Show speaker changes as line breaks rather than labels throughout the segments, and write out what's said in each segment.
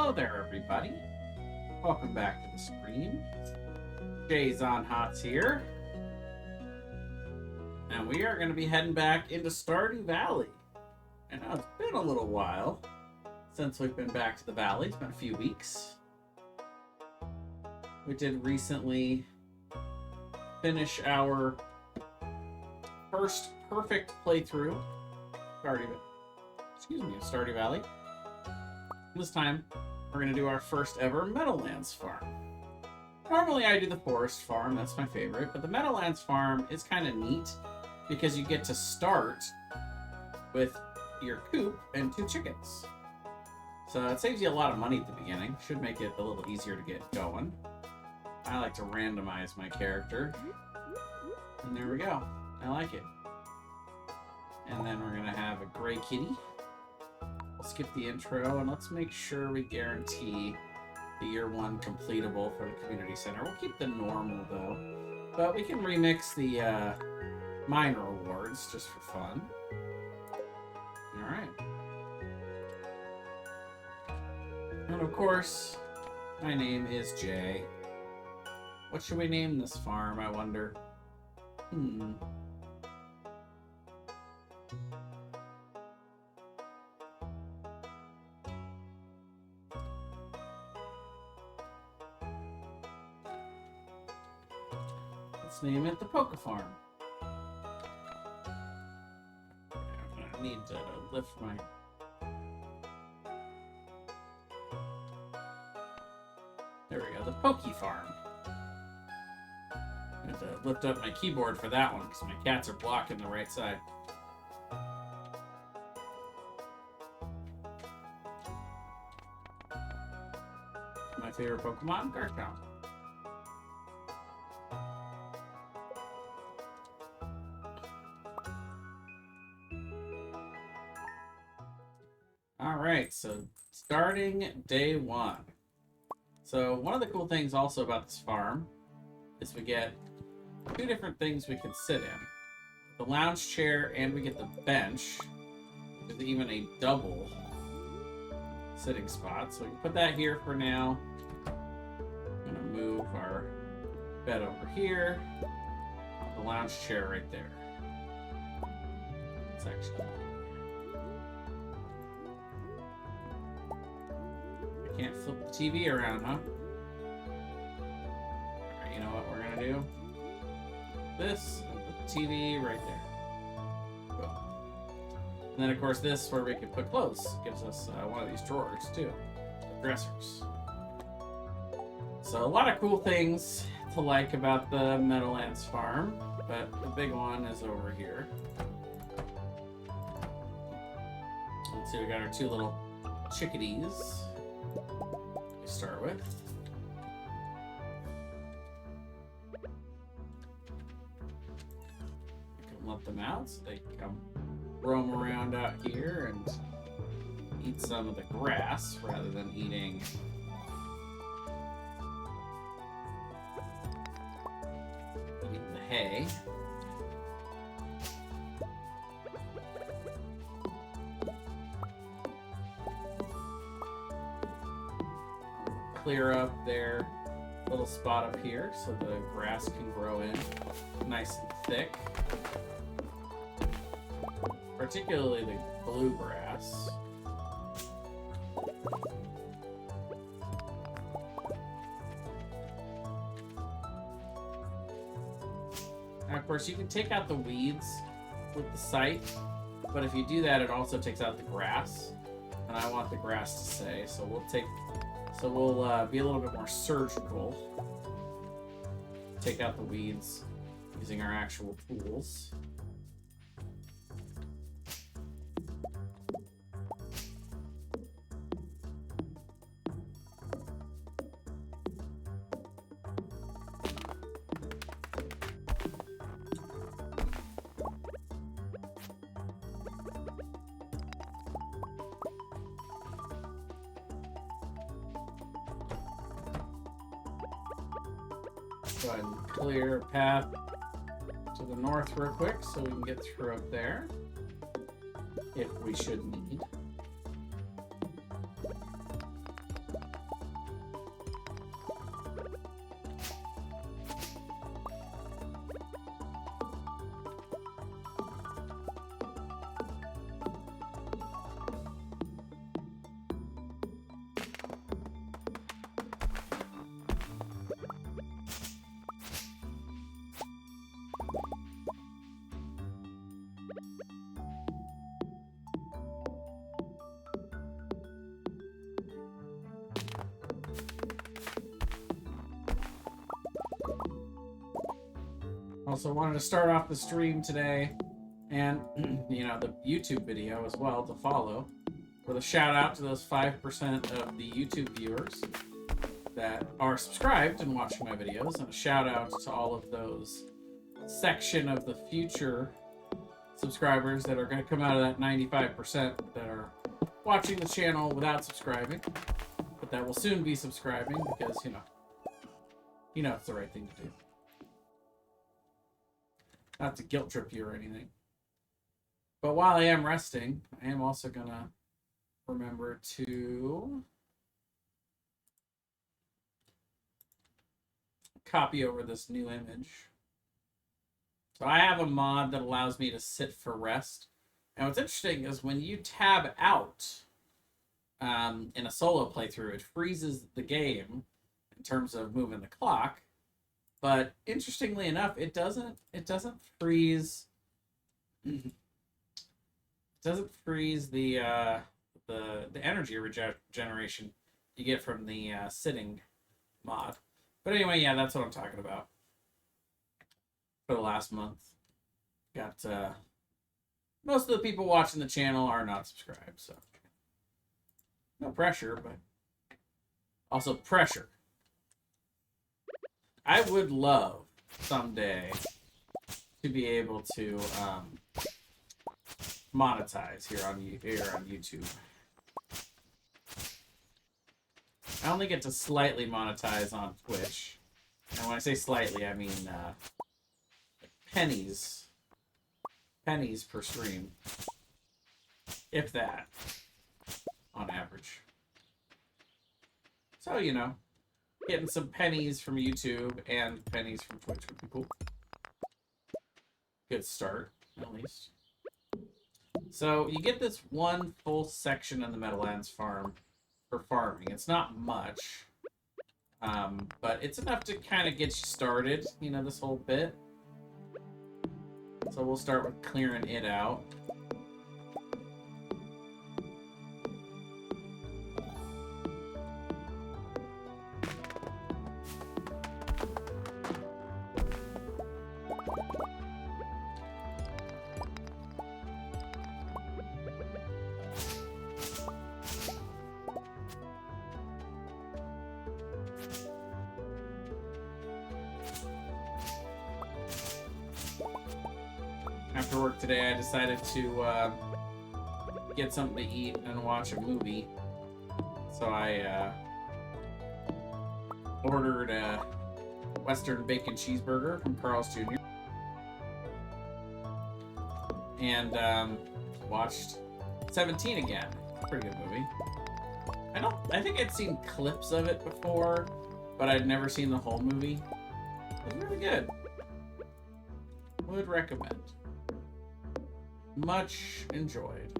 Hello there, everybody. Welcome back to the stream. Jay's on Hots here. And we are going to be heading back into Stardew Valley. I know it's been a little while since we've been back to the valley. It's been a few weeks. We did recently finish our first perfect playthrough Stardew Valley. This time, we're going to do our first ever Meadowlands farm. Normally I do the forest farm, that's my favorite, but the Meadowlands farm is kind of neat because you get to start with your coop and 2 chickens. So it saves you a lot of money at the beginning. Should make it a little easier to get going. I like to randomize my character. And there we go. I like it. And then we're going to have a gray kitty. We'll skip the intro and let's make sure we guarantee the year 1 completable for the community center. We'll keep the normal though, but we can remix the minor awards just for fun. All right. And of course, my name is Jay. What should we name this farm, I wonder? Let's name it the Poke Farm. I need to lift my... There we go, the Poke Farm. I have to lift up my keyboard for that one because my cats are blocking the right side. My favorite Pokemon, Garchomp. Alright, so starting day 1. So one of the cool things also about this farm is we get 2 different things we can sit in. The lounge chair and we get the bench. There's even a double sitting spot. So we can put that here for now. I'm going to move our bed over here. The lounge chair right there. It's actually... I can't flip the TV around, huh? Alright, you know what we're gonna do? This, and put the TV right there. Cool. And then, of course, this where we can put clothes. Gives us one of these drawers, too. Dressers. So, a lot of cool things to like about the Meadowlands farm, but the big one is over here. Let's see, we got our 2 little chickadees. To start with. You can let them out so they can come roam around out here and eat some of the grass rather than eating the hay. Clear up their little spot up here so the grass can grow in nice and thick. Particularly the bluegrass. Now, of course, you can take out the weeds with the scythe, but if you do that, it also takes out the grass. And I want the grass to stay, so we'll be a little bit more surgical. Take out the weeds using our actual tools. Go ahead and clear a path to the north real quick so we can get through up there if we should need. Also wanted to start off the stream today, and you know, the YouTube video as well to follow, with a shout out to those 5% of the YouTube viewers that are subscribed and watching my videos, and a shout out to all of those section of the future subscribers that are going to come out of that 95% that are watching the channel without subscribing, but that will soon be subscribing because, you know it's the right thing to do. Not to guilt trip you or anything. But while I am resting, I am also going to remember to copy over this new image. So I have a mod that allows me to sit for rest. And what's interesting is when you tab out in a solo playthrough, it freezes the game in terms of moving the clock. But interestingly enough, it doesn't freeze. It doesn't freeze the energy regeneration you get from the sitting mod. But anyway, yeah, that's what I'm talking about. For the last month, got most of the people watching the channel are not subscribed, so no pressure, but also pressure. I would love someday to be able to monetize here on YouTube. I only get to slightly monetize on Twitch, and when I say slightly, I mean pennies per stream, if that, on average. So, you know, getting some pennies from YouTube and pennies from Twitch would be cool. Good start, at least. So you get this one full section in the Meadowlands farm for farming. It's not much, but it's enough to kind of get you started, you know, this whole bit. So we'll start with clearing it out. After work today, I decided to get something to eat and watch a movie. So I ordered a Western bacon cheeseburger from Carl's Jr. and watched 17 again. Pretty good movie. I think I'd seen clips of it before, but I'd never seen the whole movie. It was really good. Would recommend. Much enjoyed.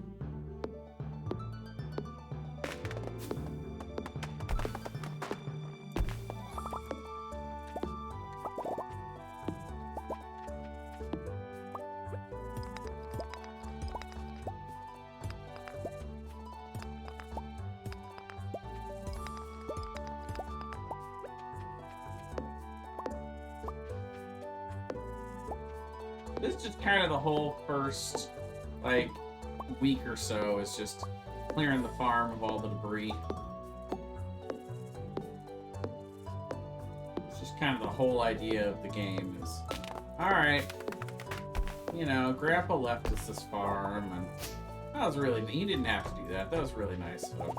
This is just kind of the whole first, like, week or so is just clearing the farm of all the debris. It's just kind of the whole idea of the game is, alright, you know, Grandpa left us this farm, and that was really, he didn't have to do that. That was really nice. So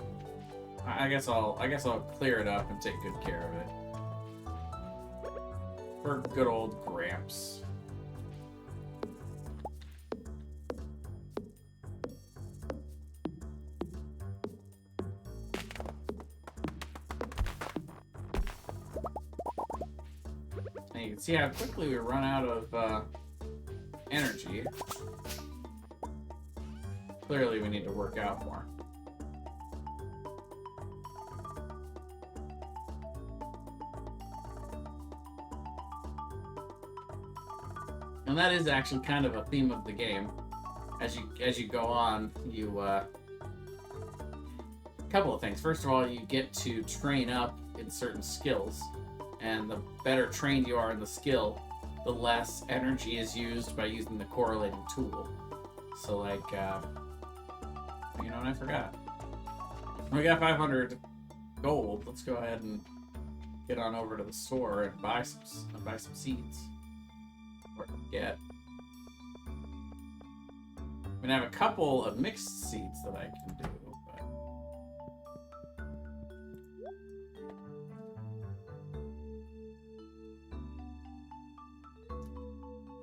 I guess I'll clear it up and take good care of it. For good old Gramps. And you can see how quickly we run out of energy. Clearly we need to work out more. And that is actually kind of a theme of the game. As you go on, you a couple of things. First of all, you get to train up in certain skills, and the better trained you are in the skill, the less energy is used by using the correlating tool. So, like, you know what, I forgot. We got 500 gold. Let's go ahead and get on over to the store and buy some seeds. Or get. I'm gonna have a couple of mixed seeds that I can do.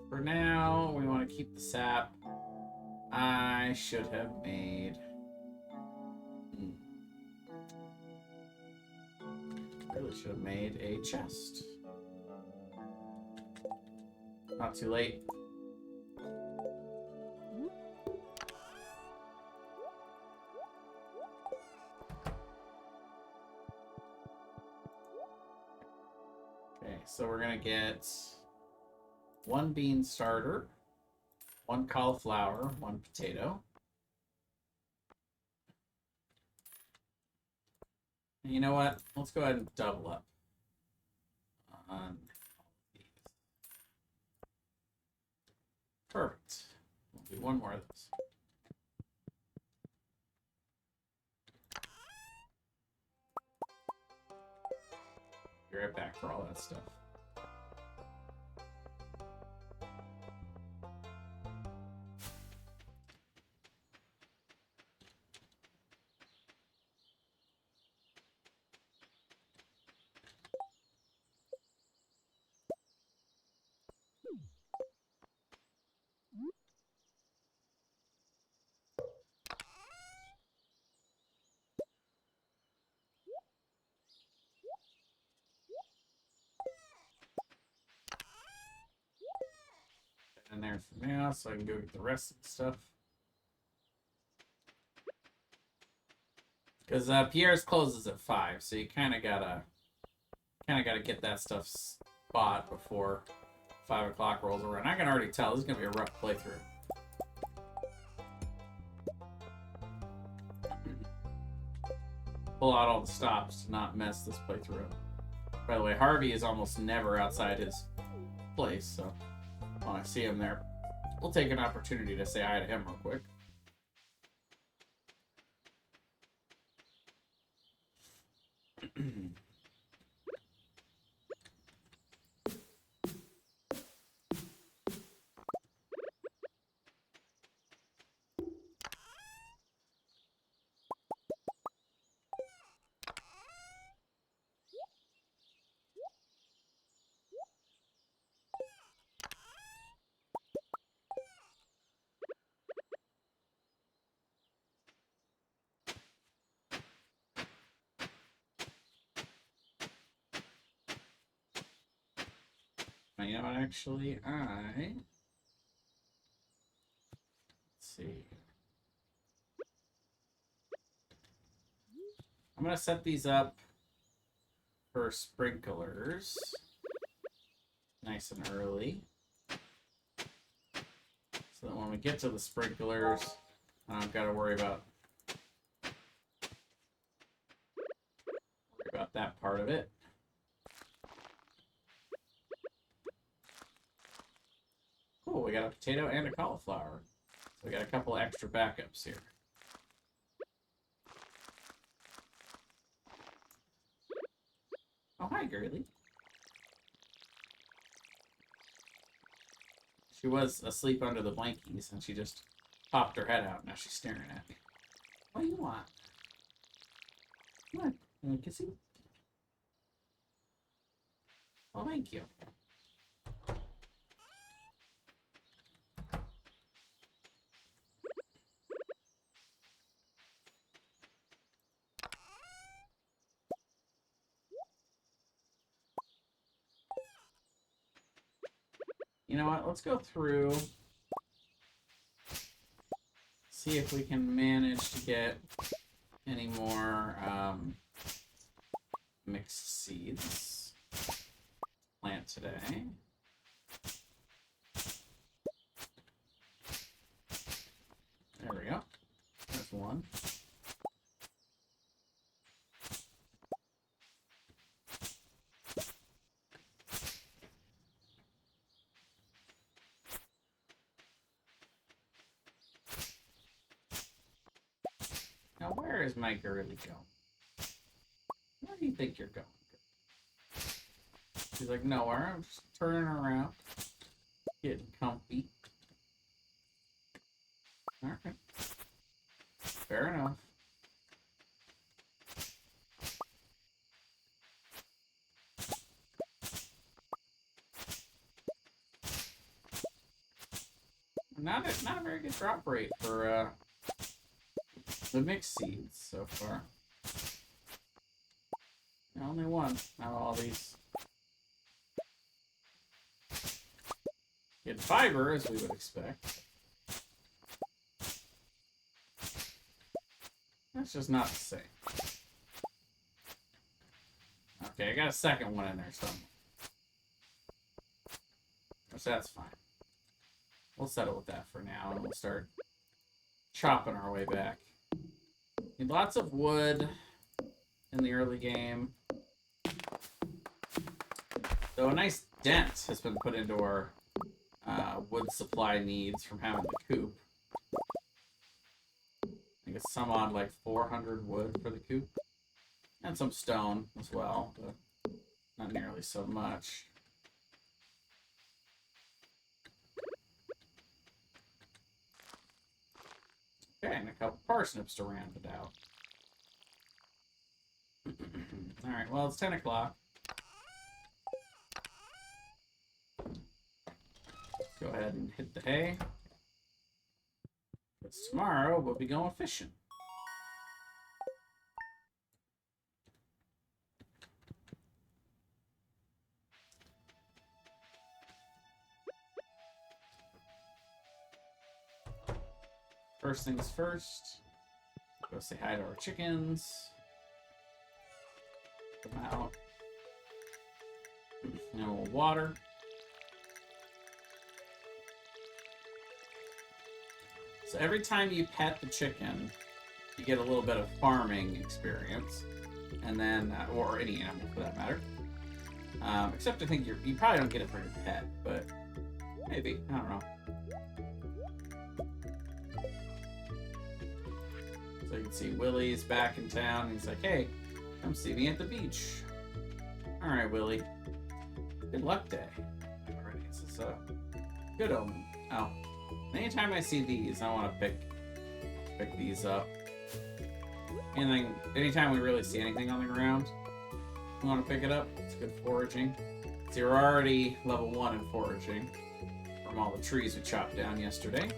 For now, we want to keep the sap. I should have made... Really should have made a chest. Not too late. Okay, so we're gonna get 1 bean starter, 1 cauliflower, 1 potato. And you know what? Let's go ahead and double up on all of these. Perfect. We'll do 1 more of those. Be right back for all that stuff. In there for now, so I can go get the rest of the stuff. Because Pierre's closes at 5, so you kind of gotta get that stuff spot before 5 o'clock rolls around. I can already tell this is gonna be a rough playthrough. Pull out all the stops to not mess this playthrough up. By the way, Harvey is almost never outside his place, so when I see him there, we'll take an opportunity to say hi to him real quick. You know, actually, let's see. I'm gonna set these up for sprinklers, nice and early, so that when we get to the sprinklers, I don't gotta worry about that part of it. Cool, we got a potato and a cauliflower. So we got a couple extra backups here. Oh, hi, girly. She was asleep under the blankies, and she just popped her head out. Now she's staring at me. What do you want? Come on, you want a kissy? Oh, thank you. You know what? Let's go through. See if we can manage to get any more mixed seeds. Plant today. There we go. There's one. Where is my girly going? Where do you think you're going? She's like, nowhere. I'm just turning around. Getting comfy. Alright. Fair enough. Not a very good drop rate for the mixed seeds so far. Only one out of all these. Get fiber, as we would expect. That's just not the same. Okay, I got a second one in there somewhere. So that's fine. We'll settle with that for now, and we'll start chopping our way back. Need lots of wood in the early game. So a nice dent has been put into our wood supply needs from having the coop. I think it's some odd like 400 wood for the coop. And some stone as well, but not nearly so much. Okay, and a couple parsnips to round it out. Alright, well, it's 10 o'clock. Go ahead and hit the hay. Because tomorrow we'll be going fishing. First things first, go say hi to our chickens. Come out. And we'll water. So every time you pet the chicken, you get a little bit of farming experience. And then, or any animal for that matter. Except I think you probably don't get it for your pet, but maybe, I don't know. So you can see Willie's back in town. He's like, hey, come see me at the beach. All right, Willie. Good luck day. Already, this is a good omen. Oh, anytime I see these, I want to pick these up. Anytime we really see anything on the ground, we want to pick it up. It's good foraging. So you're already level 1 in foraging from all the trees we chopped down yesterday.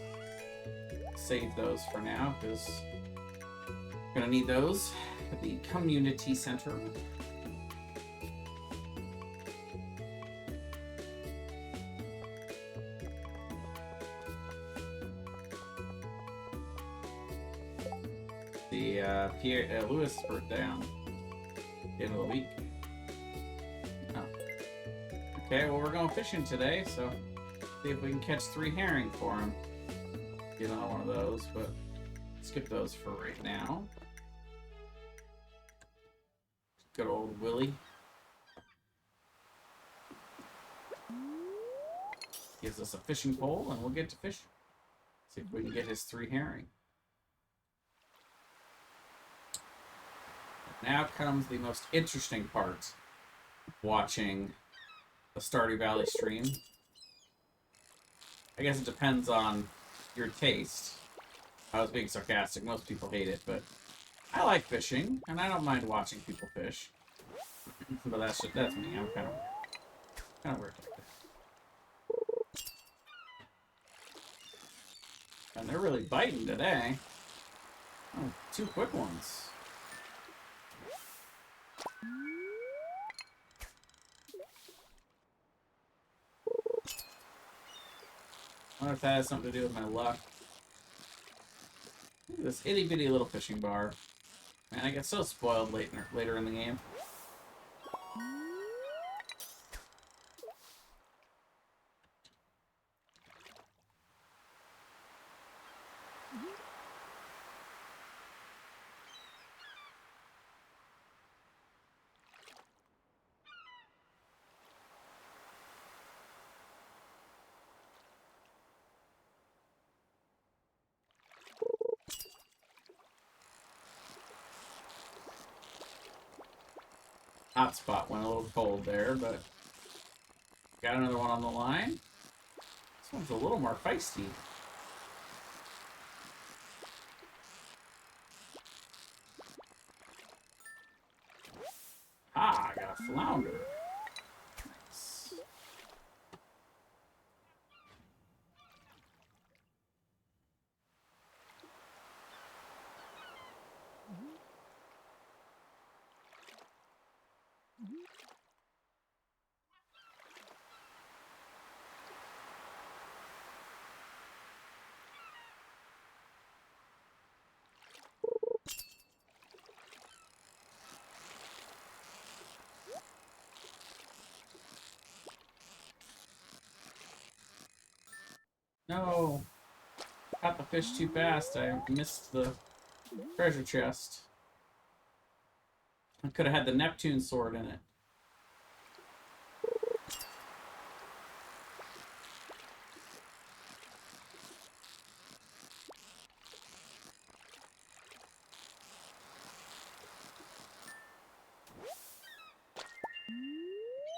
Save those for now, because we're gonna need those at the community center. The Lewis' birthday on the end of the week. Oh. Okay, well, we're going fishing today, so see if we can catch 3 herring for him. Get on one of those, but skip those for right now. Good old Willie. Gives us a fishing pole, and we'll get to fishing. See if we can get his 3 herring. Now comes the most interesting part of watching the Stardew Valley stream. I guess it depends on your taste. I was being sarcastic. Most people hate it, but I like fishing, and I don't mind watching people fish. But that's me. I'm kind of weird like that. And they're really biting today. Oh, 2 quick ones. I wonder if that has something to do with my luck. Look at this itty bitty little fishing bar. Man, I get so spoiled later in the game. Hotspot went a little cold there, but got another one on the line. This one's a little more feisty. Ah, I got a flounder. Nice. No. Caught the fish too fast. I missed the treasure chest. I could have had the Neptune sword in it.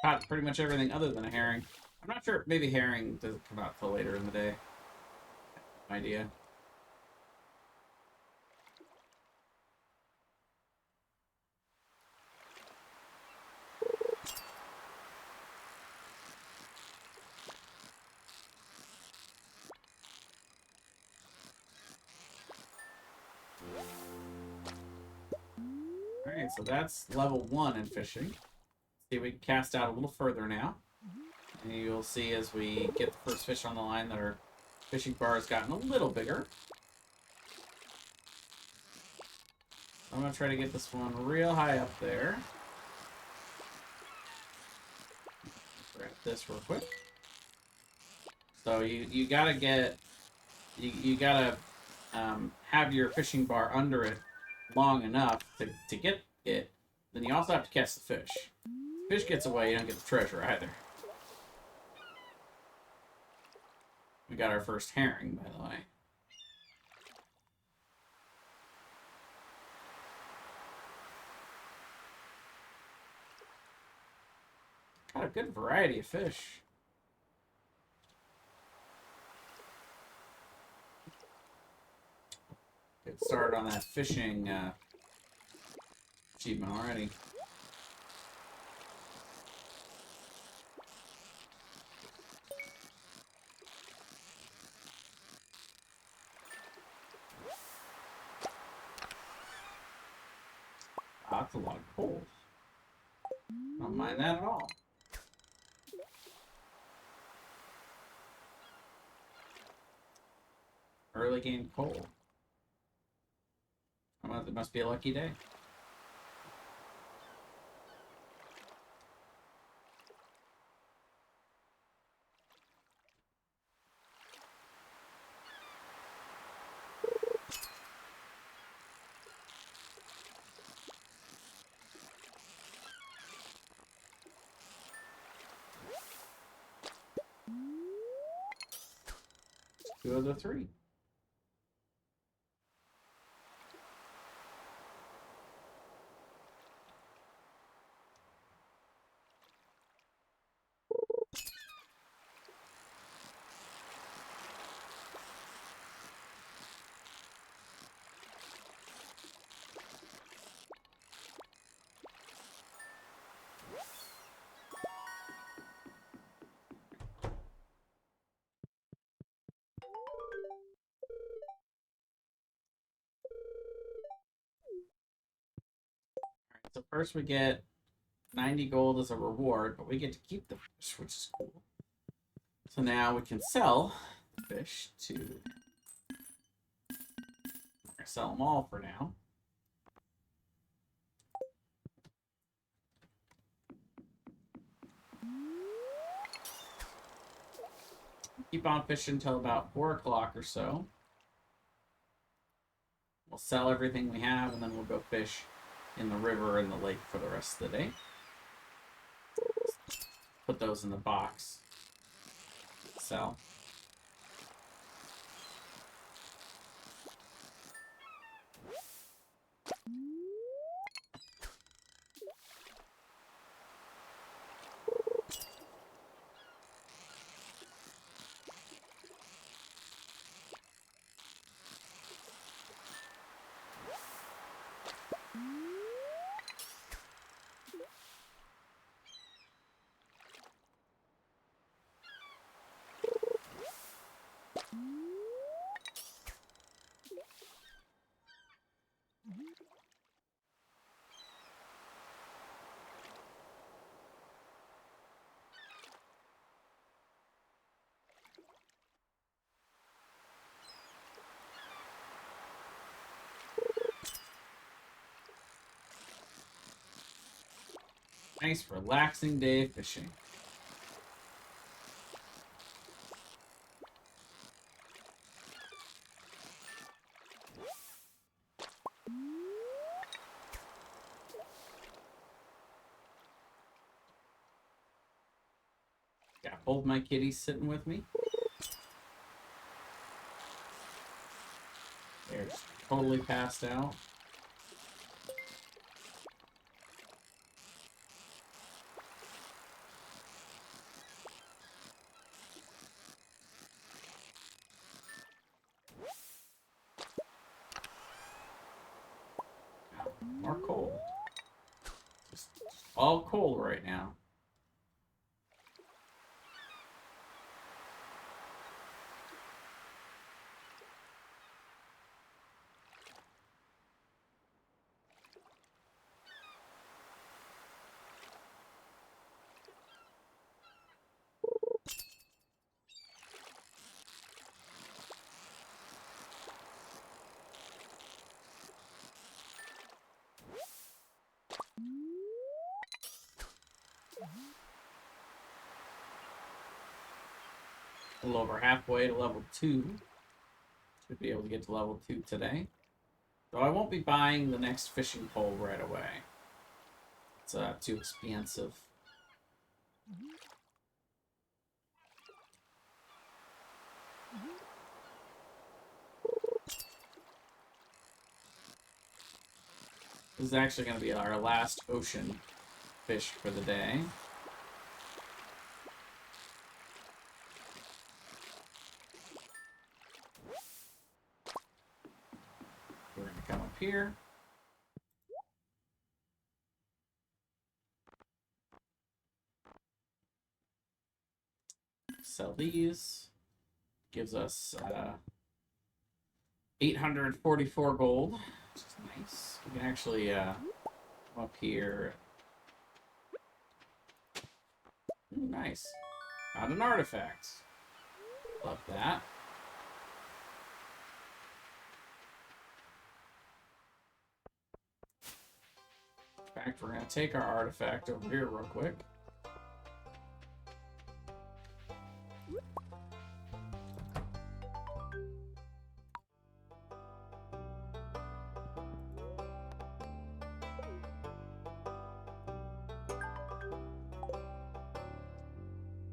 Caught pretty much everything other than a herring. I'm not sure. Maybe herring doesn't come out till later in the day. No idea. Alright, so that's level 1 in fishing. See if we can cast out a little further now. And you'll see as we get the first fish on the line that our fishing bar has gotten a little bigger. I'm going to try to get this one real high up there. Grab this real quick. So you gotta get... You gotta have your fishing bar under it long enough to get it. Then you also have to catch the fish. If the fish gets away, you don't get the treasure either. We got our first herring, by the way. Got a good variety of fish. Get started on that fishing achievement already. Oh, that's a lot of coal. Don't mind that at all. Early game coal. It must be a lucky day. Two of the three. So first we get 90 gold as a reward, but we get to keep the fish, which is cool. So now we can sell the fish to... We're going to sell them all for now. Keep on fishing until about 4 o'clock or so. We'll sell everything we have, and then we'll go fish in the river and the lake for the rest of the day. Put those in the box. Sell. Nice, relaxing day of fishing. Got both my kitties sitting with me. They're just totally passed out. More coal. Just all coal right now. A little over halfway to level 2. Should be able to get to level 2 today. So I won't be buying the next fishing pole right away. It's too expensive. This is actually going to be our last ocean fish for the day. We're going to come up here. Sell these. Gives us 844 gold, which is nice. We can actually come up here. Ooh, nice. Found an artifact. Love that. In fact, we're going to take our artifact over here real quick.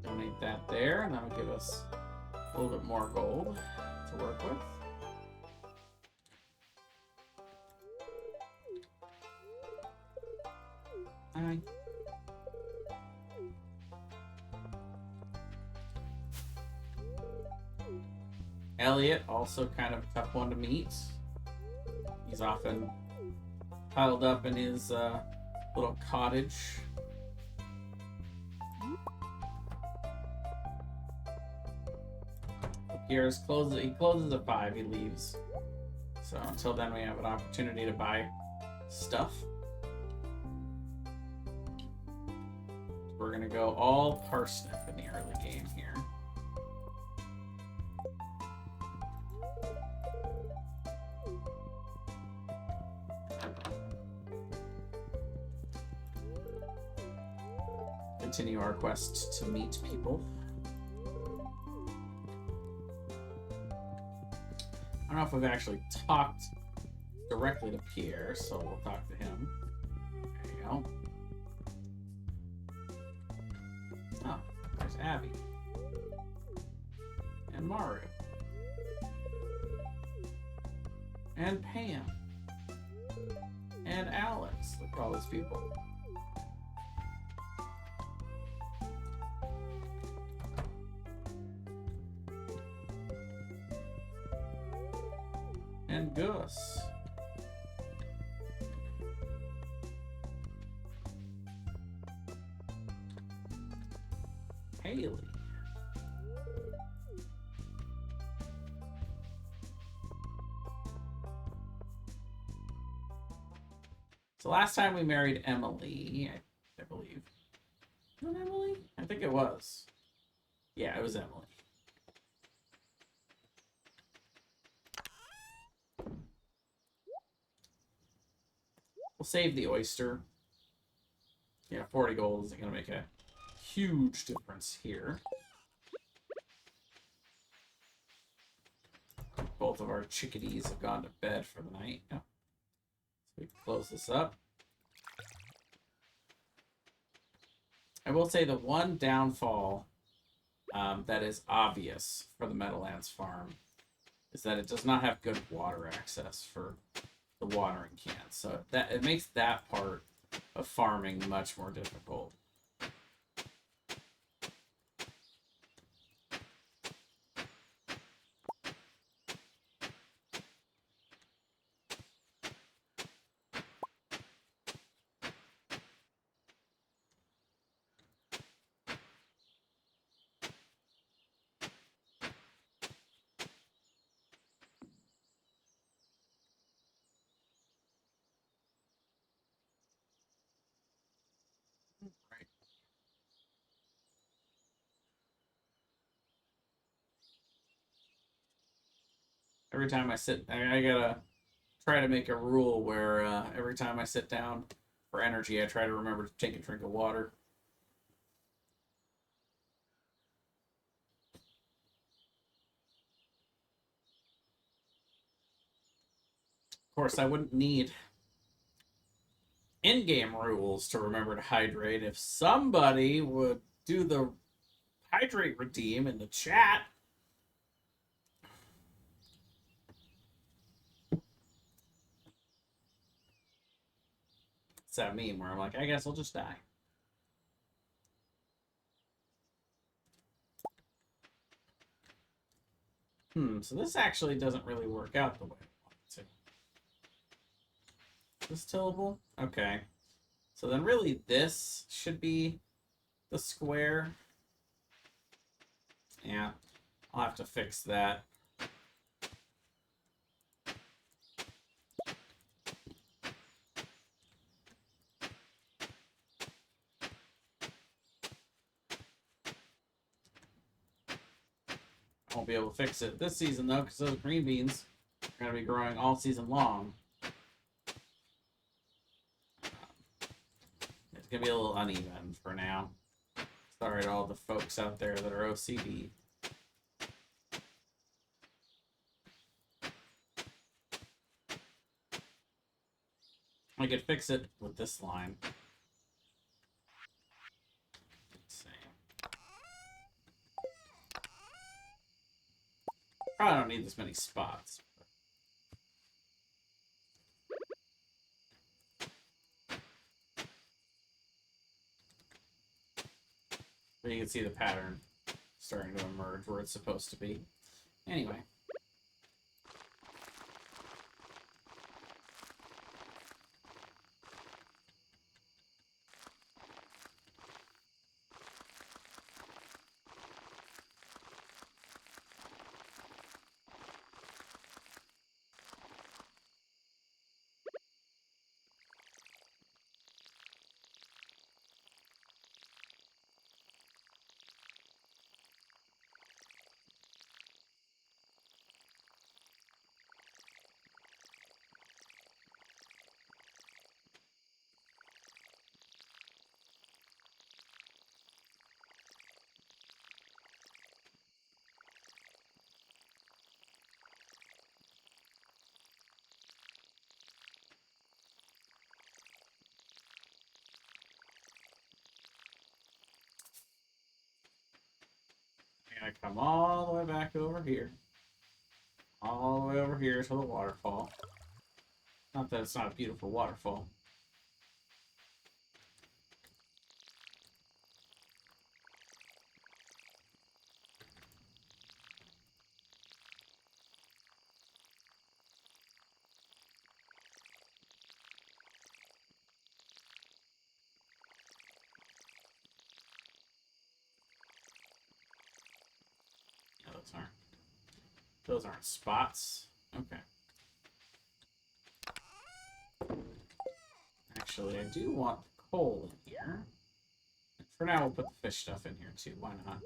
Donate that there, and that'll give us a little bit more gold to work with. Hi. Elliot, also kind of a tough one to meet. He's often piled up in his little cottage. He closes at 5, he leaves. So until then we have an opportunity to buy stuff. We're gonna go all parsnip in the early game here. Continue our quest to meet people. I don't know if we've actually talked directly to Pierre, so we'll talk to him. There you go. Oh, there's Abby. And Maru. And Pam. And Alex. Look at all these people. And Gus. Haley. So last time we married Emily, I believe. Was it Emily? I think it was. Yeah, it was Emily. We'll save the oyster. Yeah, 40 gold isn't going to make a huge difference here. Both of our chickadees have gone to bed for the night. Yeah. So we close this up. I will say the one downfall that is obvious for the Meadowlands farm is that it does not have good water access for the watering cans. So that it makes that part of farming much more difficult. Right. Every time I sit, I gotta try to make a rule where every time I sit down for energy, I try to remember to take a drink of water. Of course, I wouldn't need in-game rules to remember to hydrate. If somebody would do the hydrate redeem in the chat. It's that meme where I'm like, I guess I'll just die. So this actually doesn't really work out the way I want it to. Is this tillable? Okay. So then really this should be the square. Yeah, I'll have to fix that. I won't be able to fix it this season though, because those green beans are going to be growing all season long. It's going to be a little uneven for now. Sorry to all the folks out there that are OCD. I could fix it with this line. Let's see. Probably don't need this many spots. But you can see the pattern starting to emerge where it's supposed to be. Anyway. I'm gonna come all the way back over here. All the way over here to the waterfall. Not that it's not a beautiful waterfall. Yeah, those aren't spots. Okay. Actually, I do want the coal in here. For now, we'll put the fish stuff in here too. Why not?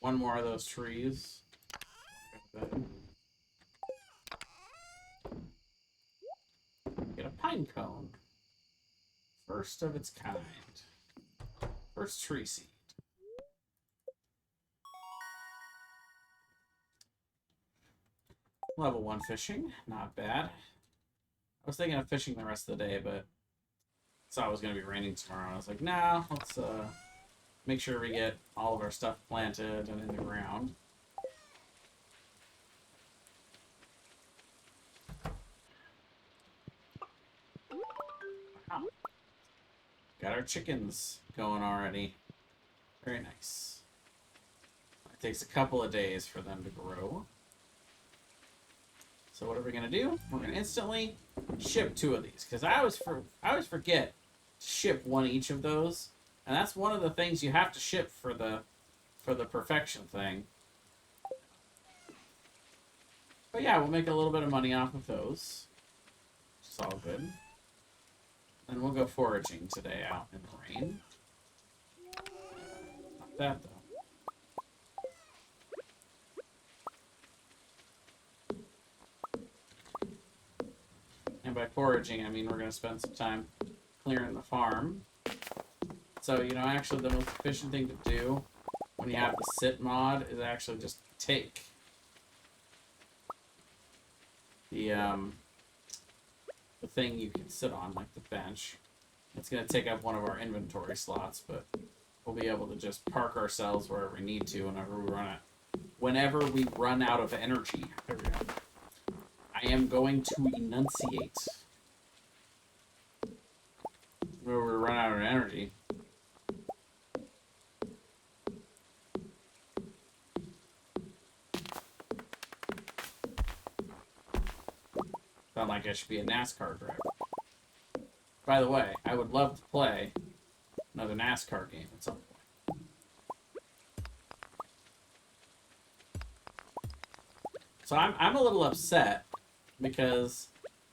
one more of those trees. Get a pine cone. First of its kind. First tree seed. Level 1 fishing. Not bad. I was thinking of fishing the rest of the day, but I saw it was going to be raining tomorrow. I was like, nah, let's make sure we get all of our stuff planted and in the ground. Wow. Got our chickens going already. Very nice. It takes a couple of days for them to grow. So what are we going to do? We're going to instantly ship 2 of these. Because I always forget to ship 1 each of those. And that's one of the things you have to ship for the perfection thing. But yeah, we'll make a little bit of money off of those. It's all good. And we'll go foraging today out in the rain. Not that though. And by foraging, I mean we're going to spend some time clearing the farm. So, you know, actually the most efficient thing to do when you have the sit mod is actually just take the thing you can sit on, like the bench. It's going to take up one of our inventory slots, but we'll be able to just park ourselves wherever we need to whenever we run out of energy. There we go. I am going to enunciate. Where we run out of energy. Sound like I should be a NASCAR driver. By the way, I would love to play another NASCAR game at some point. So I'm a little upset because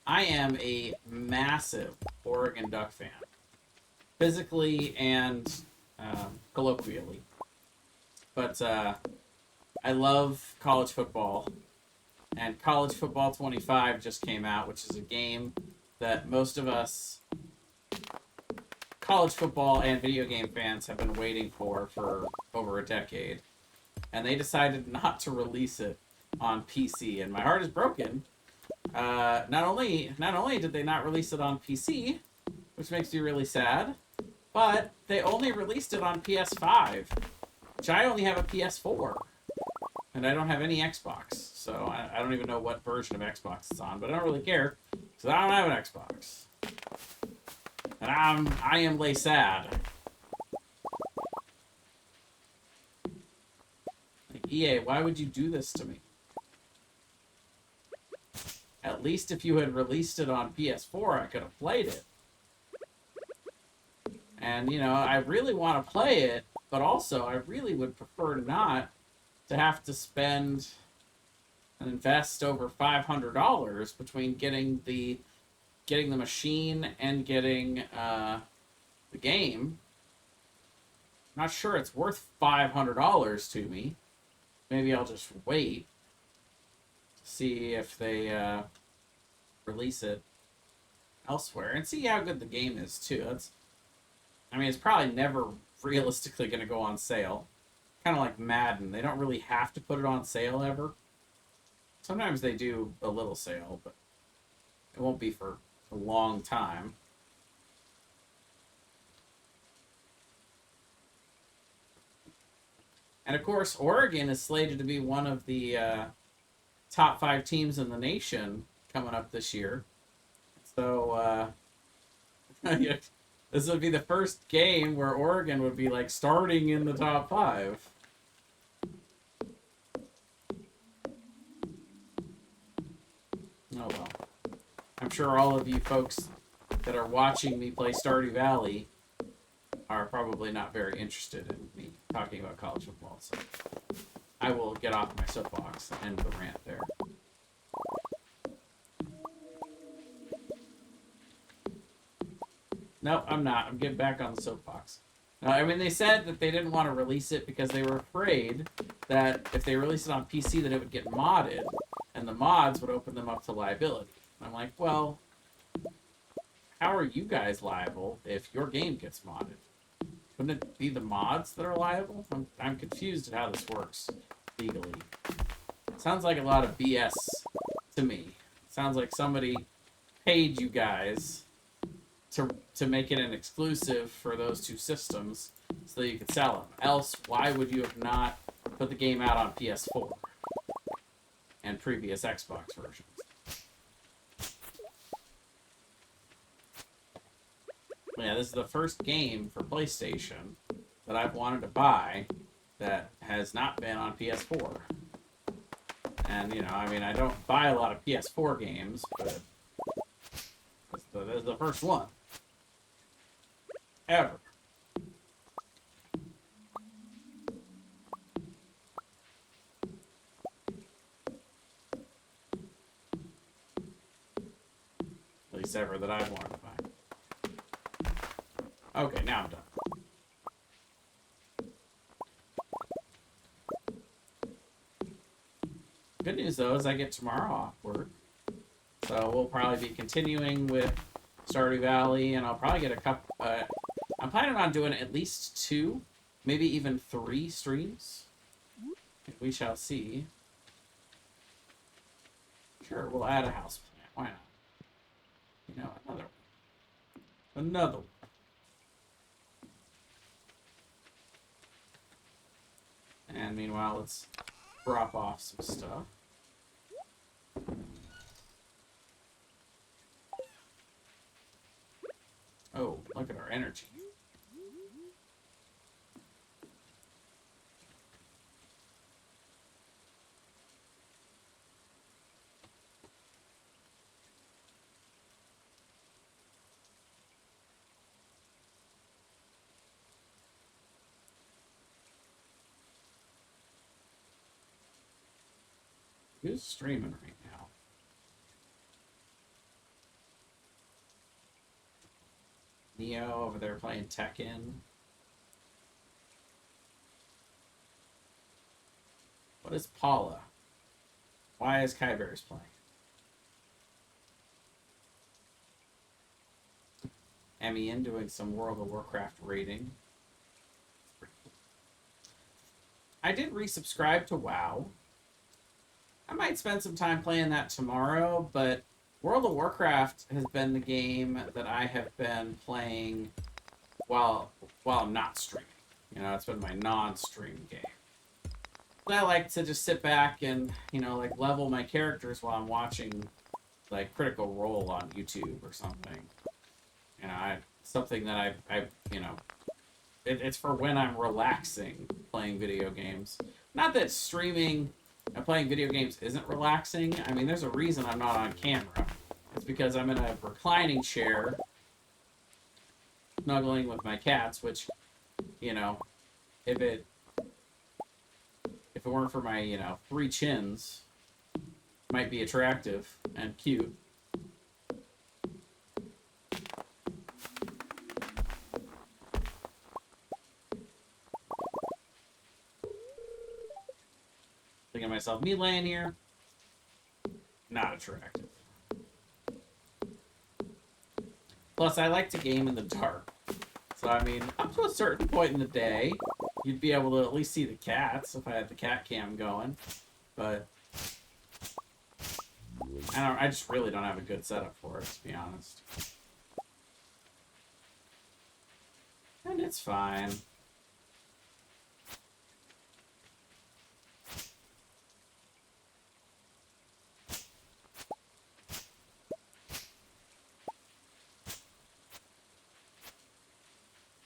I am a massive Oregon Duck fan. Physically and colloquially. But I love college football. And College Football 25 just came out, which is a game that most of us college football and video game fans have been waiting for over a decade. And they decided not to release it on PC, and my heart is broken. Not only did they not release it on PC, which makes me really sad, but they only released it on PS5, which I only have a PS4. And I don't have any Xbox, so I don't even know what version of Xbox it's on, but I don't really care, because I don't have an Xbox. And I am lay sad. Like, EA, why would you do this to me? At least if you had released it on PS4, I could have played it. And, you know, I really want to play it, but also I really would prefer not to have to spend and invest over $500 between getting the machine and getting the game. I'm not sure it's worth $500 to me. Maybe I'll just wait to see if they release it elsewhere and see how good the game is too. I mean, it's probably never realistically going to go on sale. Kind of like Madden. They don't really have to put it on sale ever. Sometimes they do a little sale, but it won't be for a long time. And of course, Oregon is slated to be one of the top 5 teams in the nation coming up this year. So, this would be the first game where Oregon would be like starting in the top 5. Oh well. I'm sure all of you folks that are watching me play Stardew Valley are probably not very interested in me talking about college football, so I will get off my soapbox and end the rant there. No, I'm not. I'm getting back on the soapbox. I mean, they said that they didn't want to release it because they were afraid that if they released it on PC, that it would get modded, and the mods would open them up to liability. And I'm like, well, how are you guys liable if your game gets modded? Wouldn't it be the mods that are liable? I'm confused at how this works legally. Sounds like a lot of BS to me. Sounds like somebody paid you guys to make it an exclusive for those two systems so that you could sell them. Else, why would you have not put the game out on PS4 and previous Xbox versions? Yeah, this is the first game for PlayStation that I've wanted to buy that has not been on PS4. And, you know, I mean, I don't buy a lot of PS4 games, but this is the first one. Ever. At least ever that I've wanted to buy. Okay, now I'm done. Good news, though, is I get tomorrow off work. So we'll probably be continuing with Stardew Valley, and I'll probably get a couple... I'm planning on doing at least 2, maybe even 3 streams. We shall see. Sure, we'll add a house plant. Why not? You know, another one. Another one. And meanwhile, let's drop off some stuff. Oh, look at our energy. Who's streaming right now? Neo over there playing Tekken. What is Paula? Why is Kyberry's playing? Emian doing some World of Warcraft raiding. I did resubscribe to WoW. I might spend some time playing that tomorrow, but World of Warcraft has been the game that I have been playing while I'm not streaming. You know, it's been my non-stream game. I like to just sit back and, you know, like level my characters while I'm watching, like, Critical Role on YouTube or something. You know, something that I you know, it's for when I'm relaxing playing video games. Not that streaming and playing video games isn't relaxing. I mean, there's a reason I'm not on camera. It's because I'm in a reclining chair, snuggling with my cats, which, you know, if it weren't for my, you know, 3 chins, might be attractive and cute. Thinking to myself, me laying here, not attractive. Plus, I like to game in the dark. So, I mean, up to a certain point in the day, you'd be able to at least see the cats if I had the cat cam going. But I just really don't have a good setup for it, to be honest. And it's fine.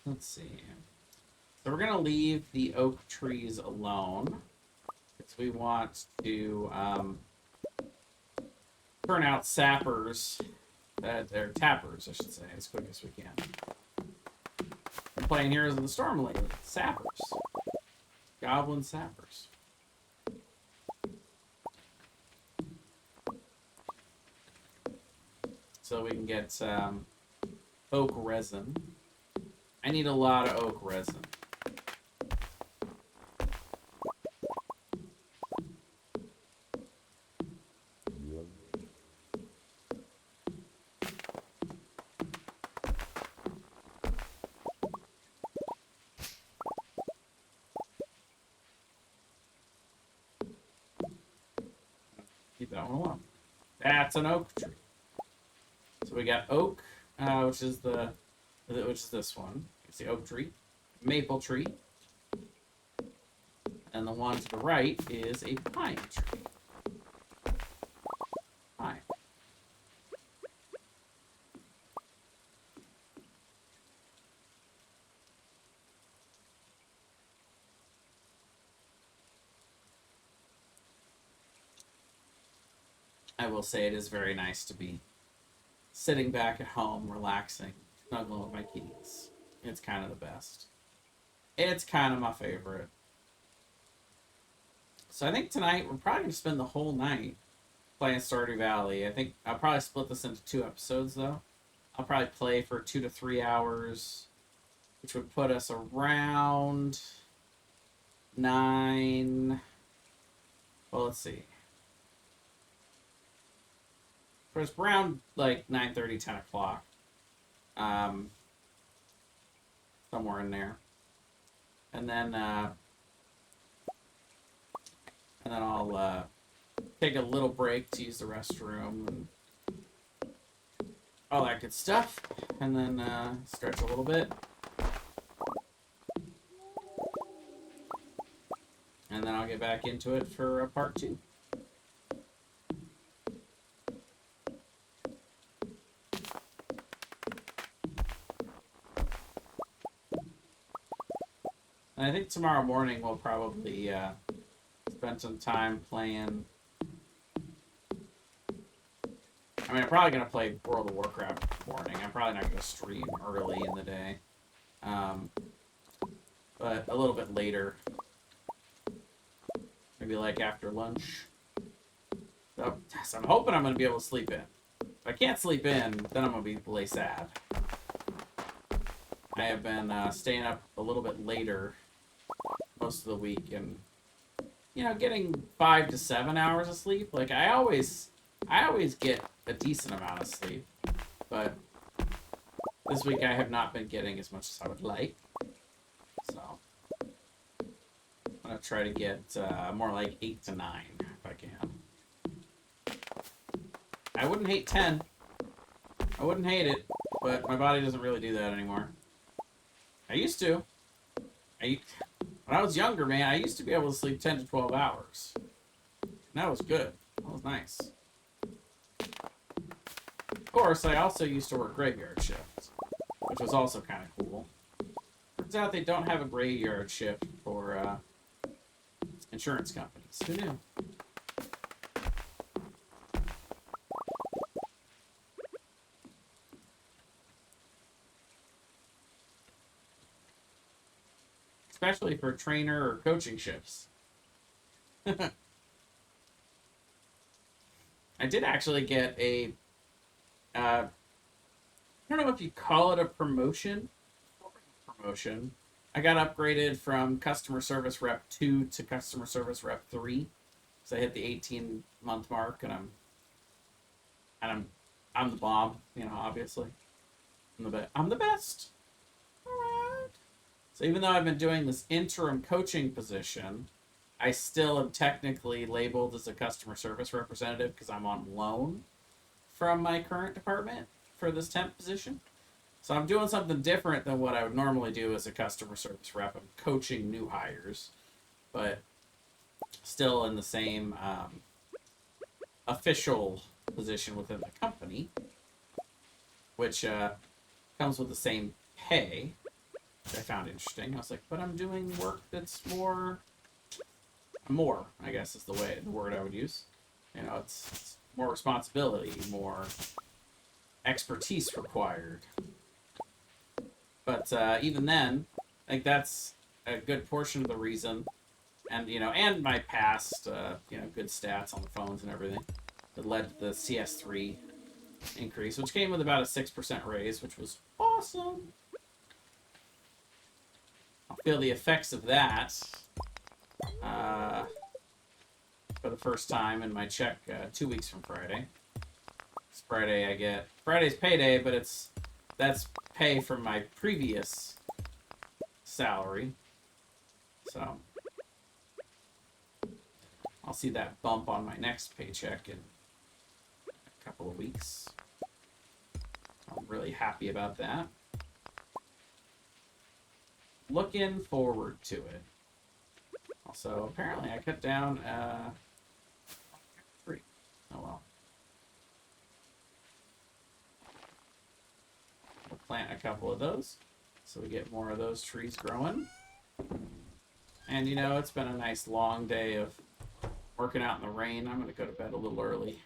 Let's see. So we're going to leave the oak trees alone. Because we want to turn out sappers, or tappers, I should say, as quick as we can. We're playing Heroes of the Storm lately. Sappers. Goblin sappers. So we can get oak resin. I need a lot of oak resin. Keep that one alone. That's an oak tree. So we got oak, which is this one. It's the oak tree, maple tree, and the one to the right is a pine tree. Pine. I will say it is very nice to be sitting back at home, relaxing, snuggling with my kitties. It's kind of the best. It's kind of my favorite. So I think tonight we're probably going to spend the whole night playing Stardew Valley. I think I'll probably split this into 2 episodes, though. I'll probably play for 2 to 3 hours, which would put us around 9... Well, let's see. But it's around like 9:30, 10 o'clock. Somewhere in there. And then I'll take a little break to use the restroom and all that good stuff. And then stretch a little bit. And then I'll get back into it for part 2. And I think tomorrow morning we'll probably spend some time playing. I mean, I'm probably going to play World of Warcraft in the morning. I'm probably not going to stream early in the day. But a little bit later. Maybe like after lunch. So I'm hoping I'm going to be able to sleep in. If I can't sleep in, then I'm going to be really sad. I have been staying up a little bit later most of the week and, you know, getting 5 to 7 hours of sleep. Like, I always get a decent amount of sleep, but this week I have not been getting as much as I would like. So I'm going to try to get more like 8 to 9 if I can. I wouldn't hate 10. I wouldn't hate it, but my body doesn't really do that anymore. I used to. When I was younger, man, I used to be able to sleep 10 to 12 hours. And that was good. That was nice. Of course, I also used to work graveyard shifts, which was also kind of cool. Turns out they don't have a graveyard shift for insurance companies. Who knew? Especially for trainer or coaching shifts. I did actually get a, I don't know if you call it a promotion. I got upgraded from customer service rep 2 to customer service rep 3. So I hit the 18-month mark, and I'm the bomb, you know, obviously. I'm the best. So even though I've been doing this interim coaching position, I still am technically labeled as a customer service representative because I'm on loan from my current department for this temp position. So I'm doing something different than what I would normally do as a customer service rep. I'm coaching new hires, but still in the same official position within the company, which comes with the same pay. I found interesting. I was like, but I'm doing work that's more, I guess is the word I would use. You know, it's more responsibility, more expertise required. But even then, I think that's a good portion of the reason, and you know, and my past, you know, good stats on the phones and everything that led to the CS3 increase, which came with about a 6% raise, which was awesome. feel the effects of that for the first time in my check 2 weeks from Friday. It's Friday I get... Friday's payday, but that's pay from my previous salary. So I'll see that bump on my next paycheck in a couple of weeks. I'm really happy about that. Looking forward to it. Also, apparently I cut down 3. Oh well. We'll plant a couple of those so we get more of those trees growing. And you know, it's been a nice long day of working out in the rain. I'm going to go to bed a little early.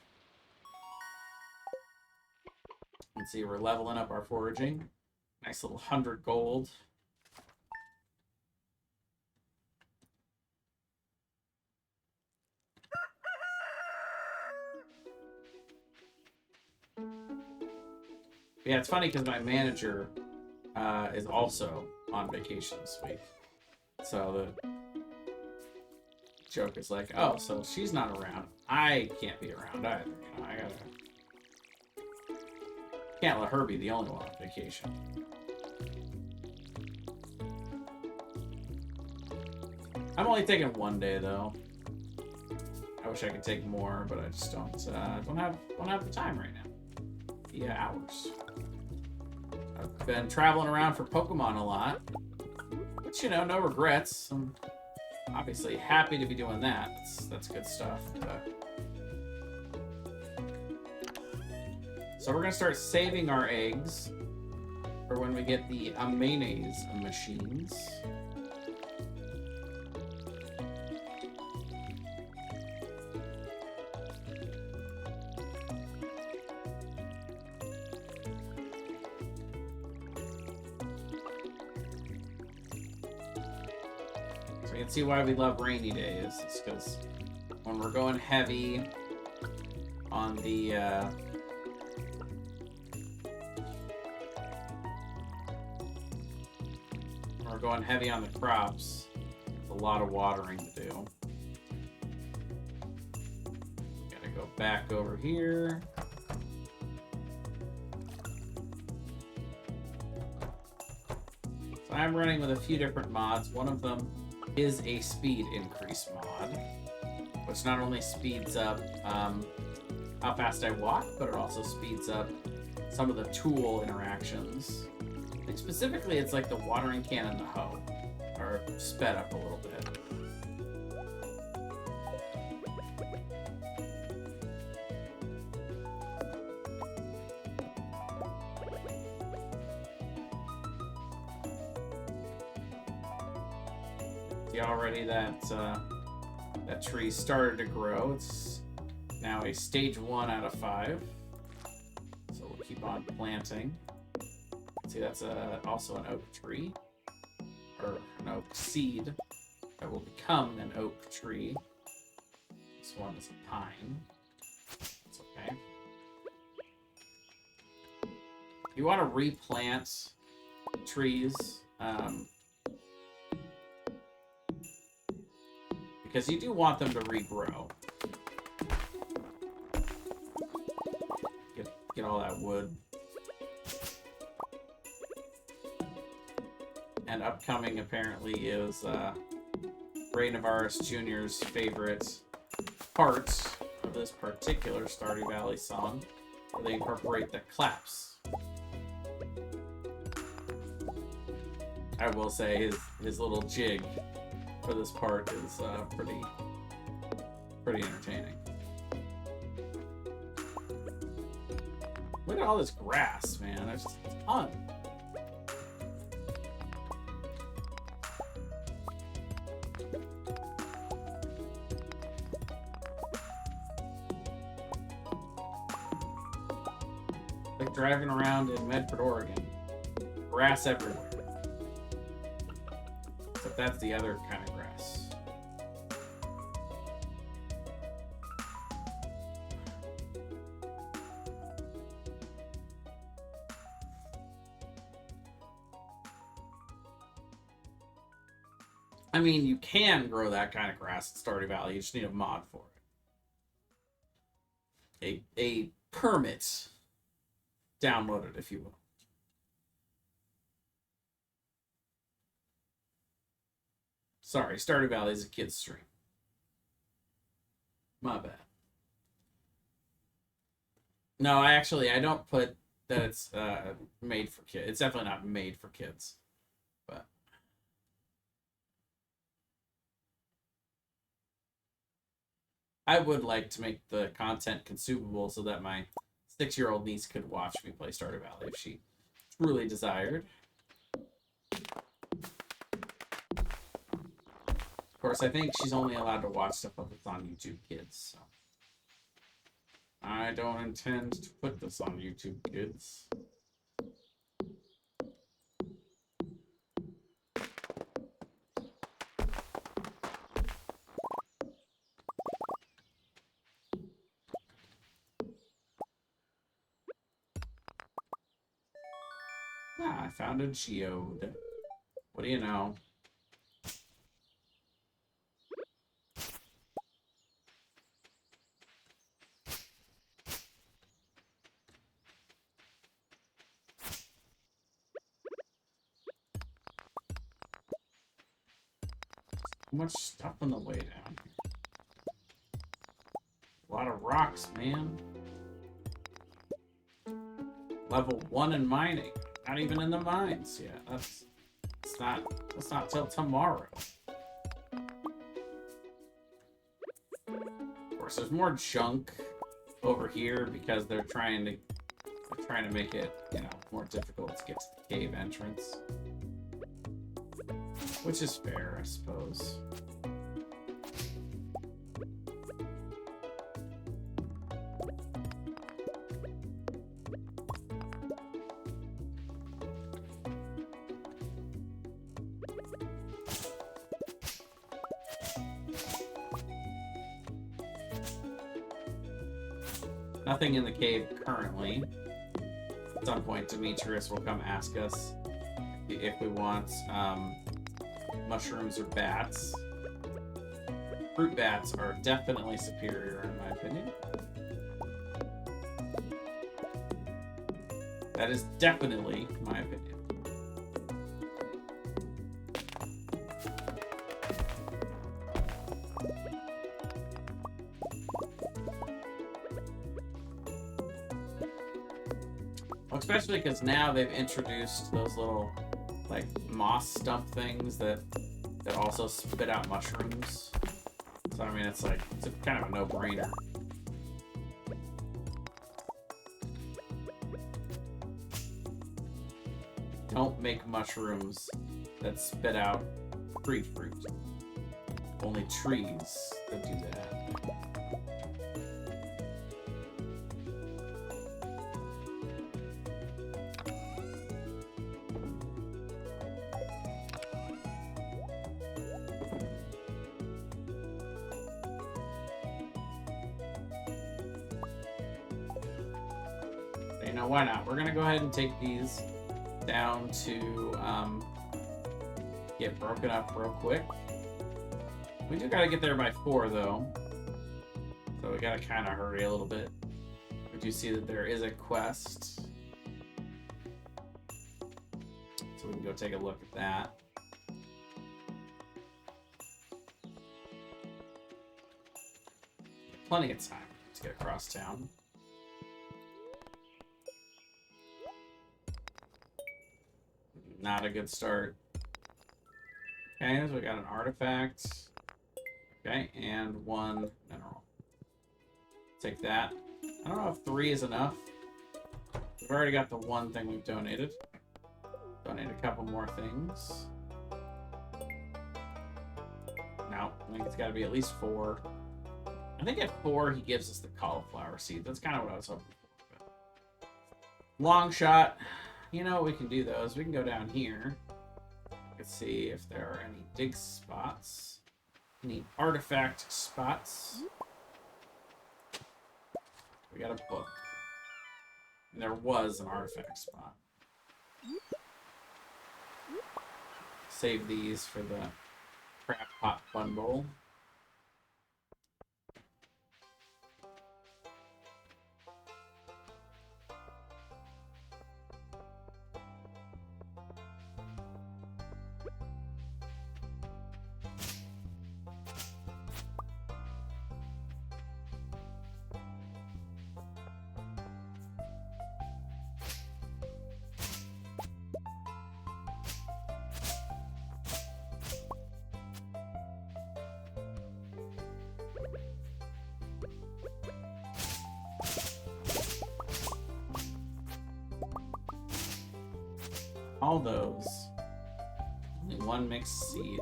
Let's see, we're leveling up our foraging. Nice little 100 gold. Yeah, it's funny because my manager is also on vacation this week. So the joke is like, oh, so she's not around. I can't be around either. You know, can't let her be the only one on vacation. I'm only taking 1 day though. I wish I could take more, but I just don't have the time right now. The hours. I've been traveling around for Pokemon a lot, but you know, no regrets. I'm obviously happy to be doing that. That's good stuff. So we're gonna start saving our eggs for when we get the mayonnaise machines. So you can see why we love rainy days. It's because when we're going heavy on the going heavy on the crops, there's a lot of watering to do. Gotta go back over here. So I'm running with a few different mods. One of them is a speed increase mod, which not only speeds up how fast I walk, but it also speeds up some of the tool interactions. I think specifically it's like the watering can and the hoe are sped up a little bit. See already that that tree started to grow. It's now a stage 1 out of 5. So we'll keep on planting. See, that's also an oak tree, or an oak seed that will become an oak tree. This one is a pine. It's okay. You want to replant trees because you do want them to regrow. Get all that wood. And upcoming, apparently, is Ray Navarez Jr.'s favorite part of this particular Stardew Valley song, where they incorporate the claps. I will say his little jig for this part is pretty entertaining. Look at all this grass, man. There's a ton. Like driving around in Medford, Oregon. Grass everywhere. Except that's the other kind of grass. I mean, you can grow that kind of grass in Stardew Valley. You just need a mod for it. A permit. Download it, if you will. Sorry, Stardew Valley is a kid's stream. My bad. No, I don't put that it's made for kids. It's definitely not made for kids. But I would like to make the content consumable so that my 6-year-old niece could watch me play Stardew Valley if she truly desired. Of course, I think she's only allowed to watch stuff that's on YouTube Kids, so I don't intend to put this on YouTube Kids. Ah, I found a geode. What do you know? So much stuff on the way down here. A lot of rocks, man. Level 1 in mining. Not even in the mines yet. That's not till tomorrow. Of course, there's more junk over here because they're trying to make it, more difficult to get to the cave entrance. Which is fair, I suppose. Nothing in the cave currently. At some point, Demetrius will come ask us if we want mushrooms or bats. Fruit bats are definitely superior, in my opinion. That is definitely my opinion. Especially because now they've introduced those little, like, moss stump things that also spit out mushrooms. So, I mean, it's a kind of a no-brainer. Don't make mushrooms that spit out tree fruit. Only trees that do that. Why not? We're gonna go ahead and take these down to get broken up real quick. We do gotta get there by 4 though, so we gotta kind of hurry a little bit. We do see that there is a quest, so we can go take a look at that. Plenty of time to get across town. Not a good start. Okay, so we got an artifact. Okay, and 1 mineral. Take that. I don't know if 3 is enough. We've already got the 1 thing we've donated. Donate a couple more things. No, I think it's got to be at least 4. I think at 4 he gives us the cauliflower seed. That's kind of what I was hoping for. Long shot. You know what we can do though is we can go down here. Let's see if there are any dig spots. Any artifact spots. We got a book. And there was an artifact spot. Save these for the craft pot bundle. All those. Only one mixed seed.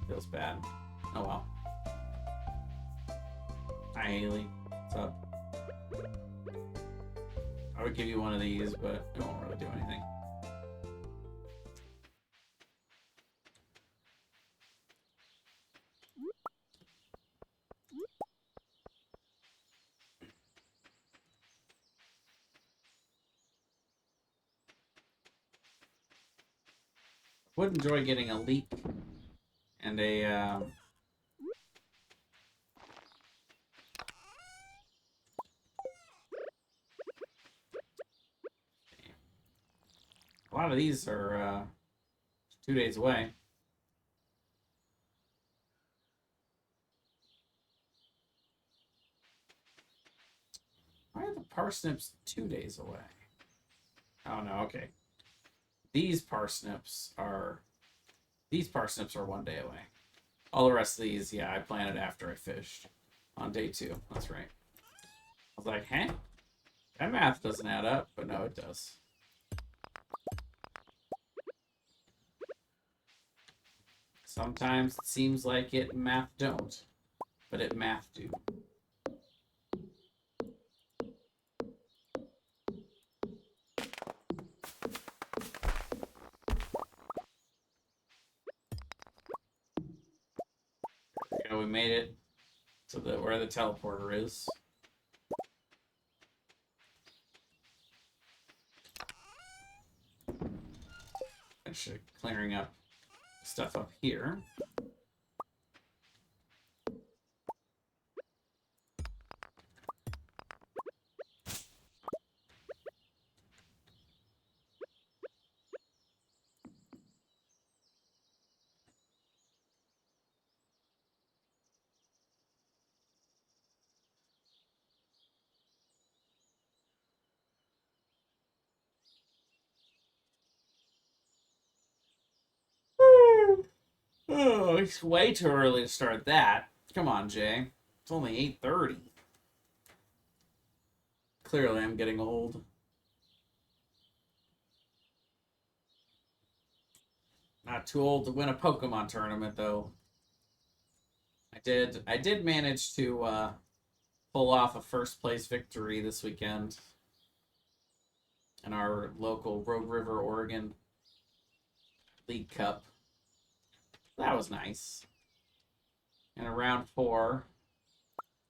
Feels bad. Oh well. Hi Haley. What's up? I would give you one of these, but it won't really do anything. Would enjoy getting a leek and a lot of these are 2 days away. Why are the parsnips 2 days away? Oh no, okay. These parsnips are 1 day away. All the rest of these, yeah, I planted after I fished on day 2. That's right. I was like, huh? That math doesn't add up, but no, it does. Sometimes it seems like it math don't, but it math do. There we go, we made it to where the teleporter is. Actually, clearing up stuff up here. Oh, it's way too early to start that. Come on, Jay. It's only 8:30. Clearly, I'm getting old. Not too old to win a Pokemon tournament, though. I did manage to pull off a first place victory this weekend in our local Rogue River, Oregon League Cup. That was nice. In round 4,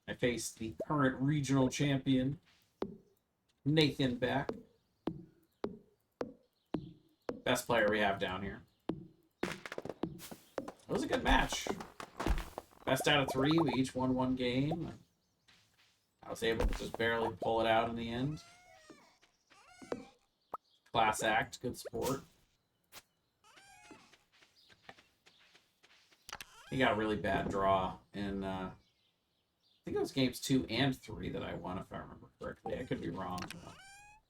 I faced the current regional champion, Nathan Beck. Best player we have down here. It was a good match. Best out of 3, we each won 1 game. I was able to just barely pull it out in the end. Class act, good sport. He got a really bad draw in, I think it was games 2 and 3 that I won, if I remember correctly. I could be wrong.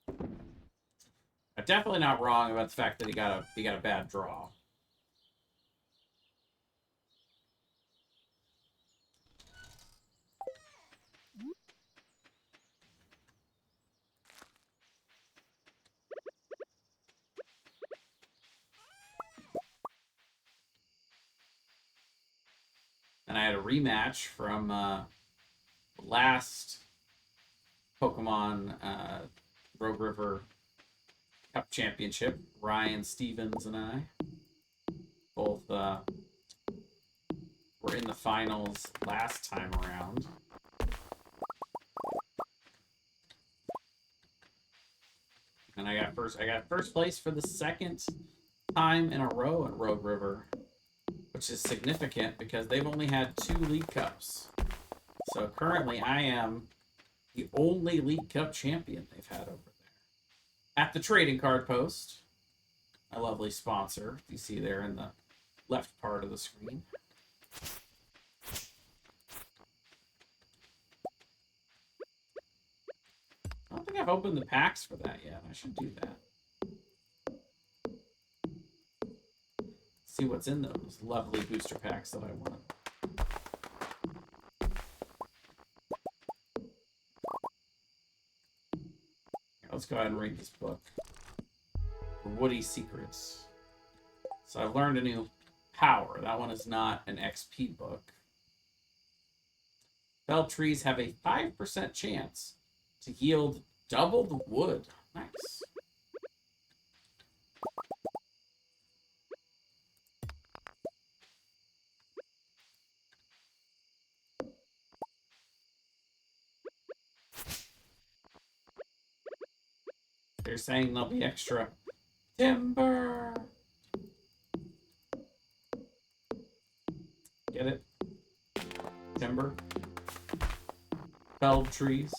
I'm definitely not wrong about the fact that he got a bad draw. And I had a rematch from last Pokemon Rogue River Cup Championship. Ryan Stevens and I both were in the finals last time around. And I got first place for the second time in a row at Rogue River, which is significant because they've only had 2 League Cups. So currently I am the only League Cup champion they've had over there. At the trading card post, a lovely sponsor you see there in the left part of the screen. I don't think I've opened the packs for that yet. I should do that. See what's in those lovely booster packs that I want. Let's go ahead and read this book. Woody Secrets. So I've learned a new power. That one is not an XP book. Felled trees have a 5% chance to yield double the wood. Nice. They're saying there'll be extra timber. Get it? Timber. Felled trees.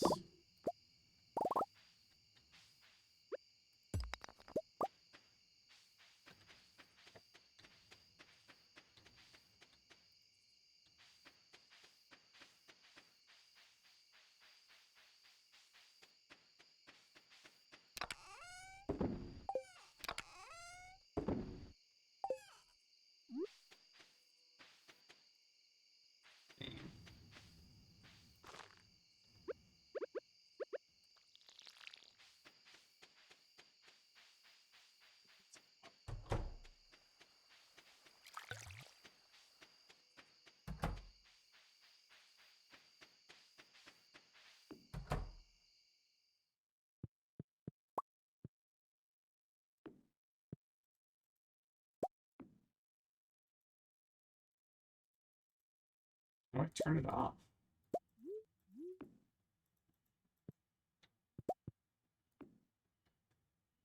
How do I turn it off?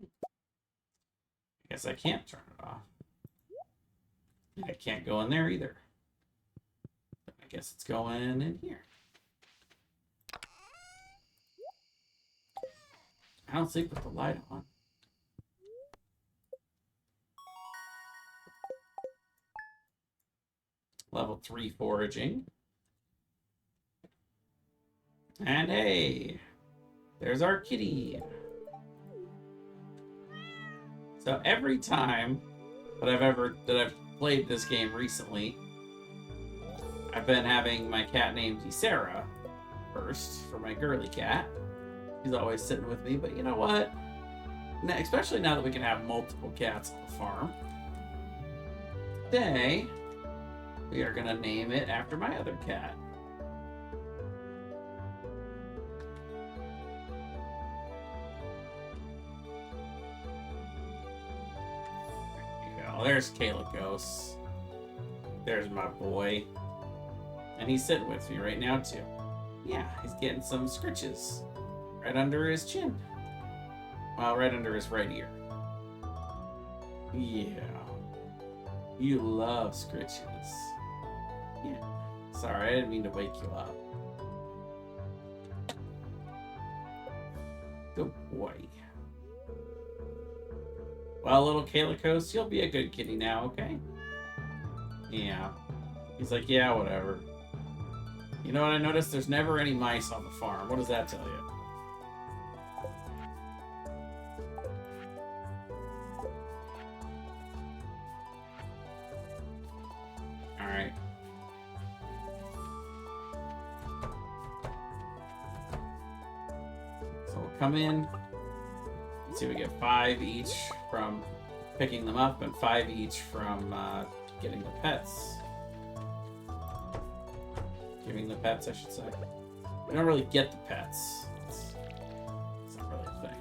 I guess I can't turn it off. I can't go in there either. I guess it's going in here. I don't sleep with the light on. Level 3 foraging. And hey, there's our kitty. So every time that I've played this game recently, I've been having my cat named Sarah first for my girly cat. She's always sitting with me, but you know what? Especially now that we can have multiple cats at the farm. Today, we are gonna name it after my other cat. There's Calicos. There's my boy. And he's sitting with me right now, too. Yeah, he's getting some scritches right under his chin. Well, right under his right ear. Yeah. You love scritches. Yeah. Sorry, I didn't mean to wake you up. Good boy. Well, little Calicos, you'll be a good kitty now, okay? Yeah. He's like, yeah, whatever. You know what I noticed? There's never any mice on the farm. What does that tell you? Alright. So we'll come in. Let's see, we get 5 each from picking them up and 5 each from getting the pets. Giving the pets, I should say. We don't really get the pets. It's not really a thing.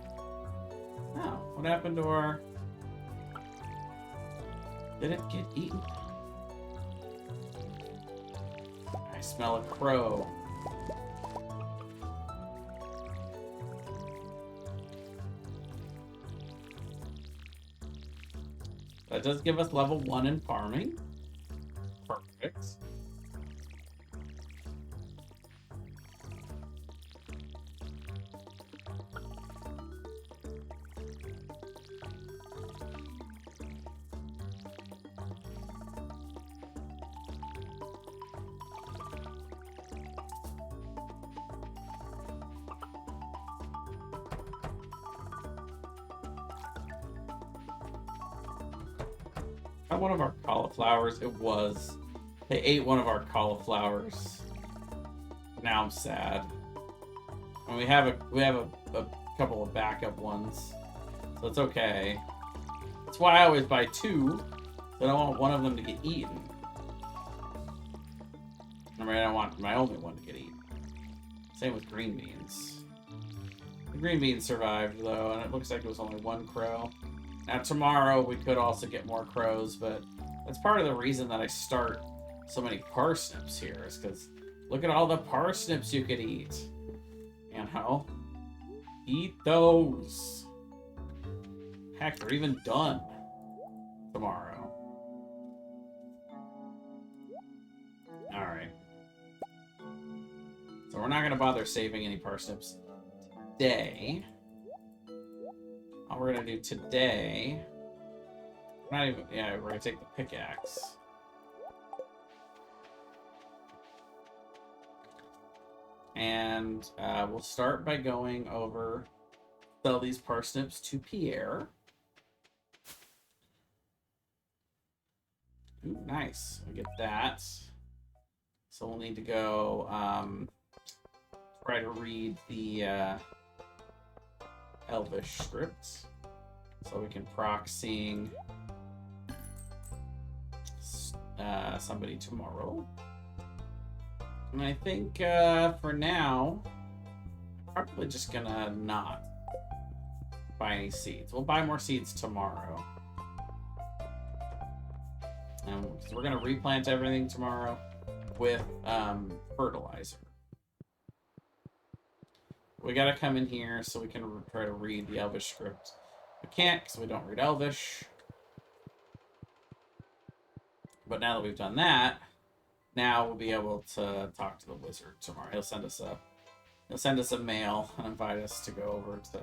Oh, what happened to our... Did it get eaten? I smell a crow. That does give us level 1 in farming. that one of our cauliflowers? It was. They ate one of our cauliflowers. Now I'm sad. And we have a couple of backup ones, so it's okay. That's why I always buy two. So I don't want one of them to get eaten. I mean, I don't want my only one to get eaten. Same with green beans. The green beans survived though, and it looks like it was only one crow. Now tomorrow we could also get more crows, but that's part of the reason that I start so many parsnips here, is because look at all the parsnips you could eat. You know? Eat those. Heck, they're even done tomorrow. Alright. So we're not going to bother saving any parsnips today. All we're going to do today... Not even... Yeah, we're going to take the pickaxe. And we'll start by going over, sell these parsnips to Pierre. Ooh, nice. We get that. So we'll need to go try to read the Elvish script. So we can proc seeing somebody tomorrow. And I think for now, I'm probably just gonna not buy any seeds. We'll buy more seeds tomorrow. So we're gonna replant everything tomorrow with fertilizer. We gotta come in here so we can try to read the Elvish script. We can't because we don't read Elvish. But now that we've done that, now we'll be able to talk to the wizard tomorrow. He'll send us a mail and invite us to go over to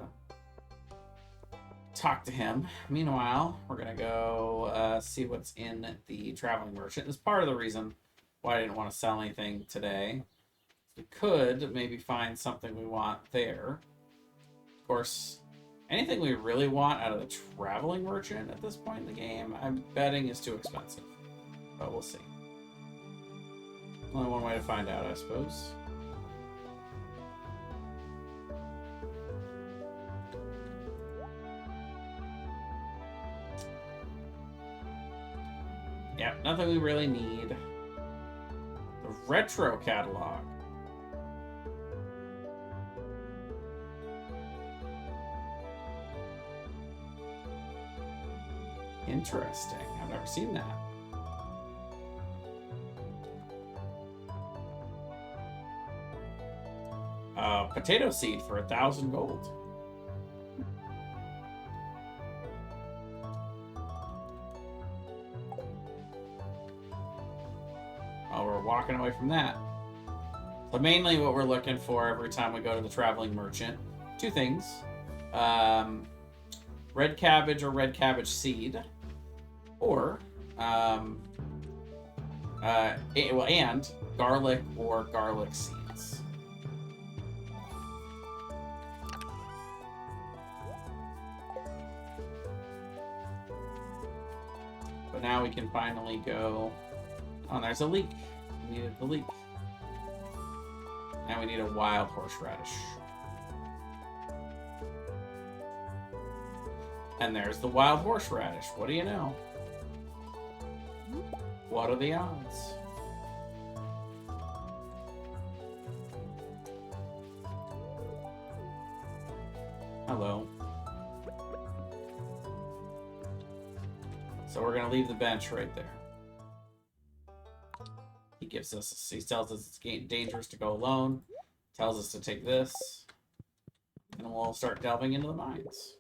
talk to him. Meanwhile, we're gonna go see what's in the traveling merchant. This is part of the reason why I didn't want to sell anything today. We could maybe find something we want there. Of course, anything we really want out of the traveling merchant at this point in the game, I'm betting is too expensive. But we'll see. Only one way to find out, I suppose. Yeah, nothing we really need. The retro catalog. Interesting. I've never seen that. Potato seed for 1,000 gold. Oh, we're walking away from that. So mainly what we're looking for every time we go to the traveling merchant, two things. Red cabbage or red cabbage seed. Or, and garlic or garlic seeds. But now we can finally go... Oh, there's a leek. We needed the leek. Now we need a wild horseradish. And there's the wild horseradish. What do you know? What are the odds? Hello. So we're going to leave the bench right there. He gives us, he tells us it's dangerous to go alone. Tells us to take this. And we'll start delving into the mines.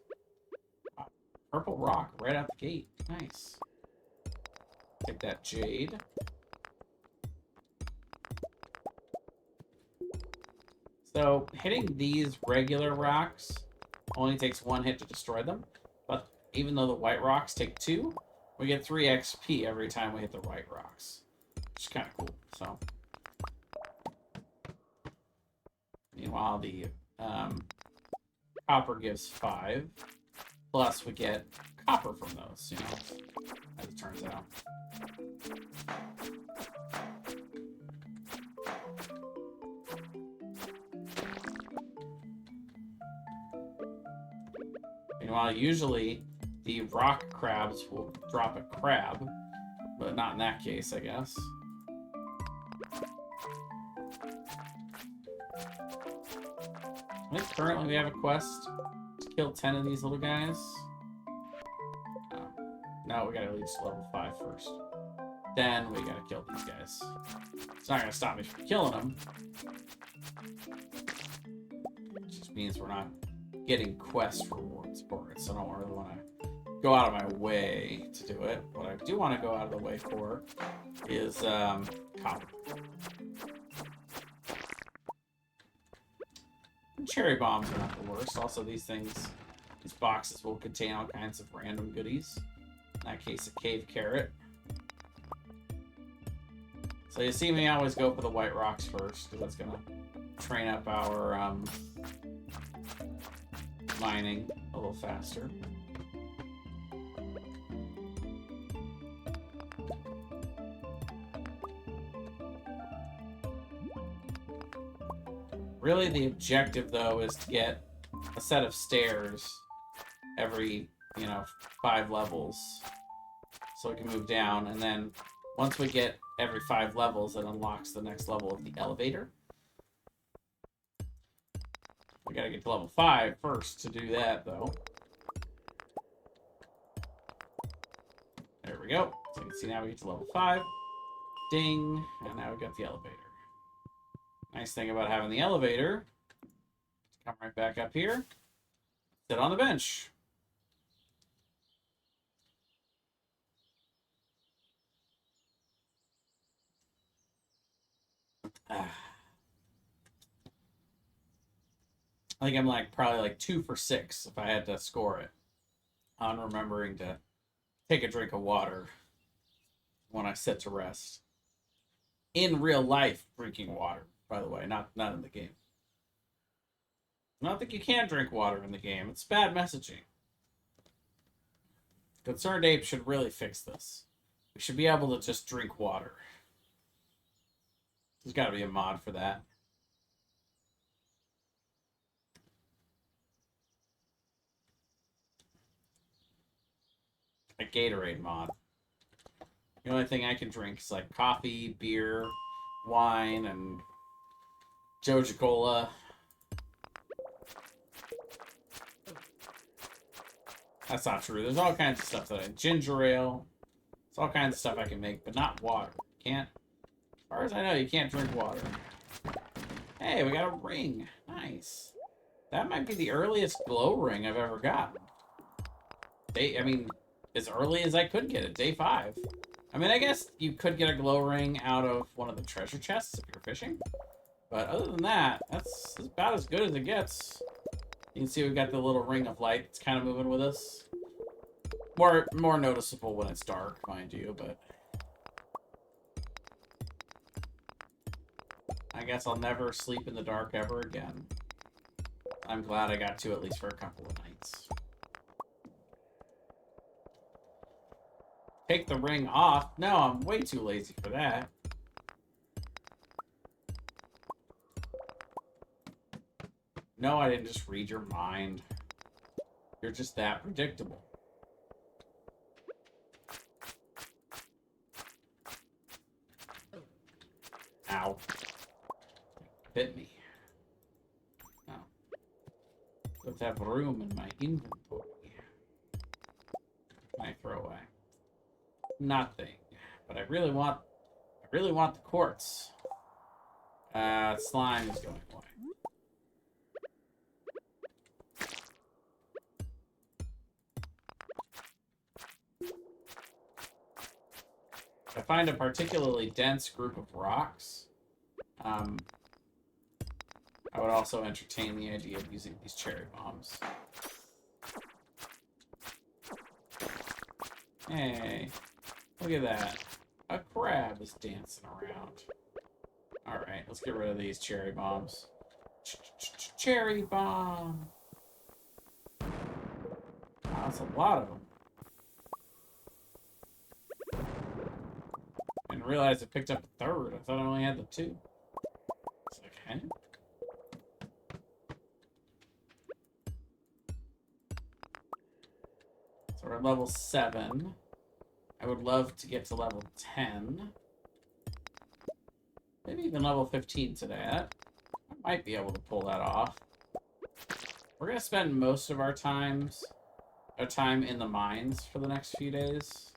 Wow. Purple rock right out the gate. Nice. Take that jade. So hitting these regular rocks only takes one hit to destroy them. But even though the white rocks take 2, we get 3 XP every time we hit the white rocks. Which is kind of cool. So, meanwhile, the copper gives 5. Plus, we get copper from those, you know, as it turns out. Meanwhile, usually the rock crabs will drop a crab, but not in that case, I guess. I think currently we have a quest to kill 10 of these little guys. No, we gotta at least level 5 first. Then we gotta kill these guys. It's not gonna stop me from killing them. It just means we're not getting quest rewards for it, so I don't really want to go out of my way to do it. What I do want to go out of the way for is copper. Cherry bombs are not the worst. Also, these boxes will contain all kinds of random goodies. In that case, a cave carrot. So you see me always go for the white rocks first, because that's gonna train up our mining a little faster. Really, the objective, though, is to get a set of stairs every, 5 levels. So we can move down, and then once we get every 5 levels, it unlocks the next level of the elevator. We gotta get to level 5 first to do that, though. There we go. So you can see now we get to level 5. Ding. And now we got the elevator. Nice thing about having the elevator, come right back up here, sit on the bench. I think I'm probably 2 for 6 if I had to score it on remembering to take a drink of water when I sit to rest. In real life, drinking water, by the way, not in the game. I don't think you can drink water in the game. It's bad messaging. Concerned Ape should really fix this. We should be able to just drink water. There's got to be a mod for that. A Gatorade mod. The only thing I can drink is coffee, beer, wine, and Joja Cola. That's not true. There's all kinds of stuff ginger ale. It's all kinds of stuff I can make, but not water. Can't. As far as I know, you can't drink water. Hey, we got a ring. Nice. That might be the earliest glow ring I've ever gotten. As early as I could get it. Day 5. I guess you could get a glow ring out of one of the treasure chests if you're fishing. But other than that, that's about as good as it gets. You can see we've got the little ring of light that's kind of moving with us. More noticeable when it's dark, mind you, but I guess I'll never sleep in the dark ever again. I'm glad I got to, at least for a couple of nights. Take the ring off? No, I'm way too lazy for that. No, I didn't just read your mind. You're just that predictable. Ow. Bit me. Oh. Let's have room in my inventory. I throw away. Nothing. But I really want the quartz. Slime is going away. If I find a particularly dense group of rocks, I would also entertain the idea of using these cherry bombs. Hey, look at that. A crab is dancing around. Alright, let's get rid of these cherry bombs. Cherry bomb! Wow, that's a lot of them. realize I picked up a third. I thought I only had the two. It's okay. So we're at level 7. I would love to get to level 10. Maybe even level 15 today. I might be able to pull that off. We're going to spend most of our time in the mines for the next few days.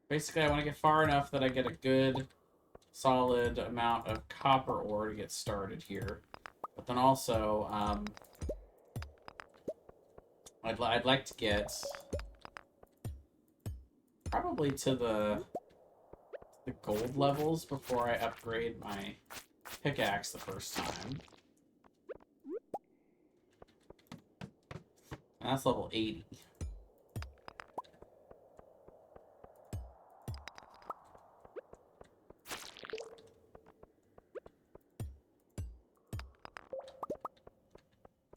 Basically, I want to get far enough that I get a good, solid amount of copper ore to get started here. But then also, I'd like to get probably to the gold levels before I upgrade my pickaxe the first time. And that's level 80.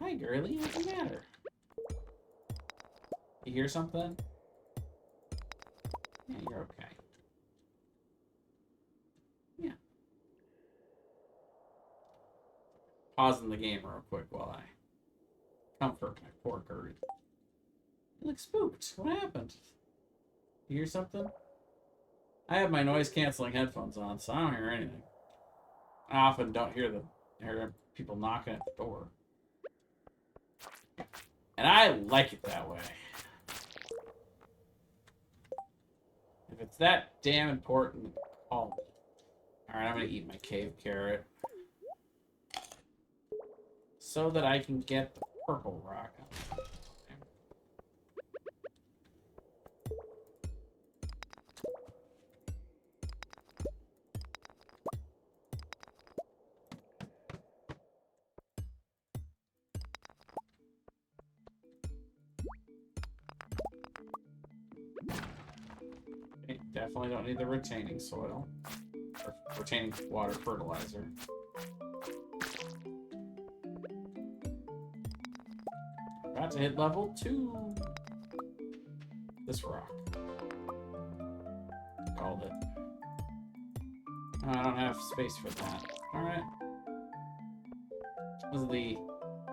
Hi, girly. What's the matter? You hear something? Yeah, you're okay. Yeah. Pausing the game real quick while I comfort my poor girl. You look spooked. What happened? You hear something? I have my noise-canceling headphones on, so I don't hear anything. I often don't hear people knocking at the door. And I like it that way. If it's that damn important, call me. Alright, I'm gonna eat my cave carrot. So that I can get the purple rock. Okay, definitely don't need the retaining soil. Or retaining water fertilizer. About to hit level 2. This rock. Called it. Oh, I don't have space for that. Alright. This is the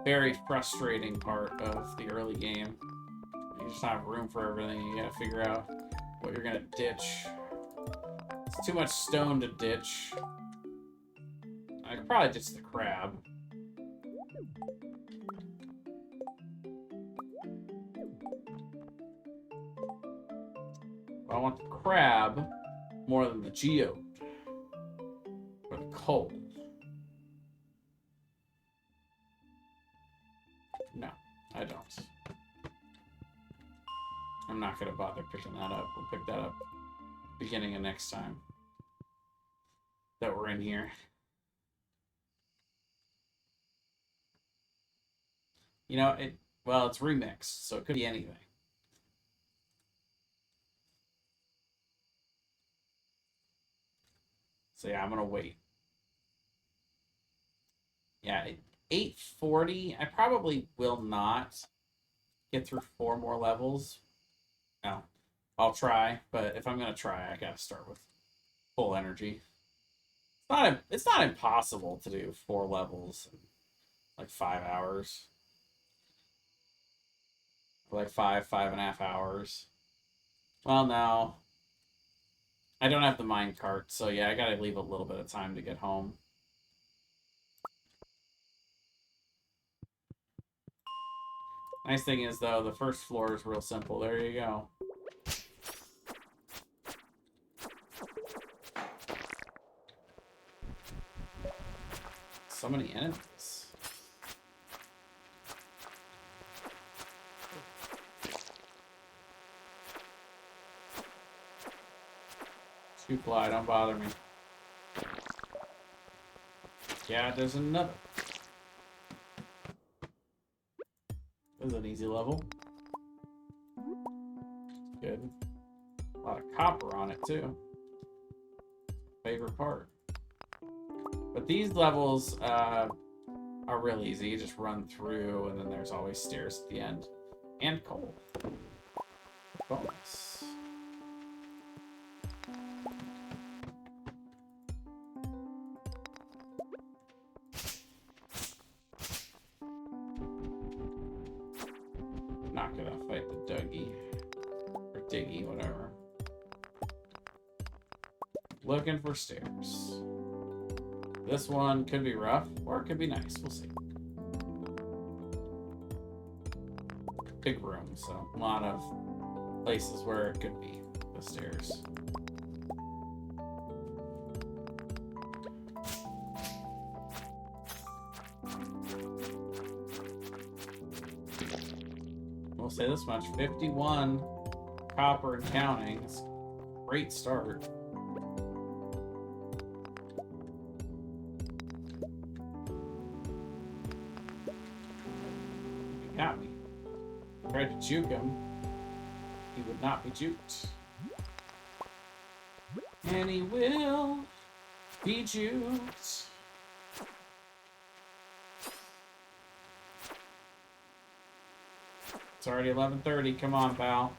very frustrating part of the early game. You just don't have room for everything. You gotta figure out what you're gonna ditch. It's too much stone to ditch. I could probably ditch the crab. But I want the crab more than the geode. Or the coal. No, I don't. I'm not gonna bother picking that up. We'll pick that up beginning of next time that we're in here. You know, well, it's remixed, so it could be anything. So yeah, I'm gonna wait. Yeah, 840. I probably will not get through 4 more levels. No, I'll try, but if I'm gonna try, I gotta start with full energy. It's not impossible to do 4 levels in like 5 hours. Like 5.5 hours. Well, no. I don't have the mine cart, so yeah, I gotta leave a little bit of time to get home. Nice thing is, though, the first floor is real simple. There you go. So many enemies. Two fly, don't bother me. Yeah, there's another. This is an easy level. Good. A lot of copper on it, too. Favorite part. But these levels are real easy. You just run through, and then there's always stairs at the end. And coal. Bonus. diggy, whatever. Looking for stairs. This one could be rough, or it could be nice. We'll see. Big room, so a lot of places where it could be the stairs. We'll say this much: 51 copper and counting. It's a great start. He got me. Tried to juke him. He would not be juked. And he will be juked. It's already 11:30. Come on, pal.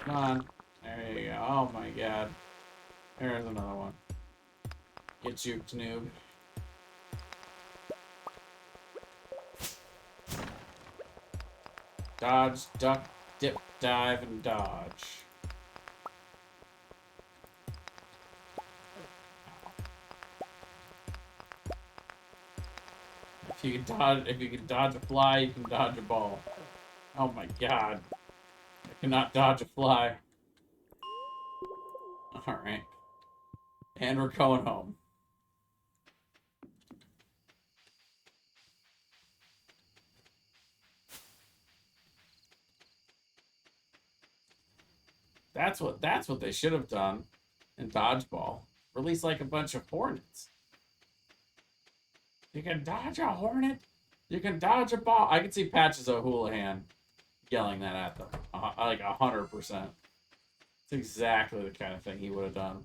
Come on. There you go. Oh my god. There's another one. Get juked, noob. Dodge, duck, dip, dive, and dodge. If you can dodge a fly, you can dodge a ball. Oh my god. I cannot dodge a fly. Alright. And we're going home. That's what they should have done in Dodgeball. Release like a bunch of hornets. You can dodge a hornet. You can dodge a ball. I can see Patches O'Houlihan yelling that at them. Like 100%. It's exactly the kind of thing he would have done.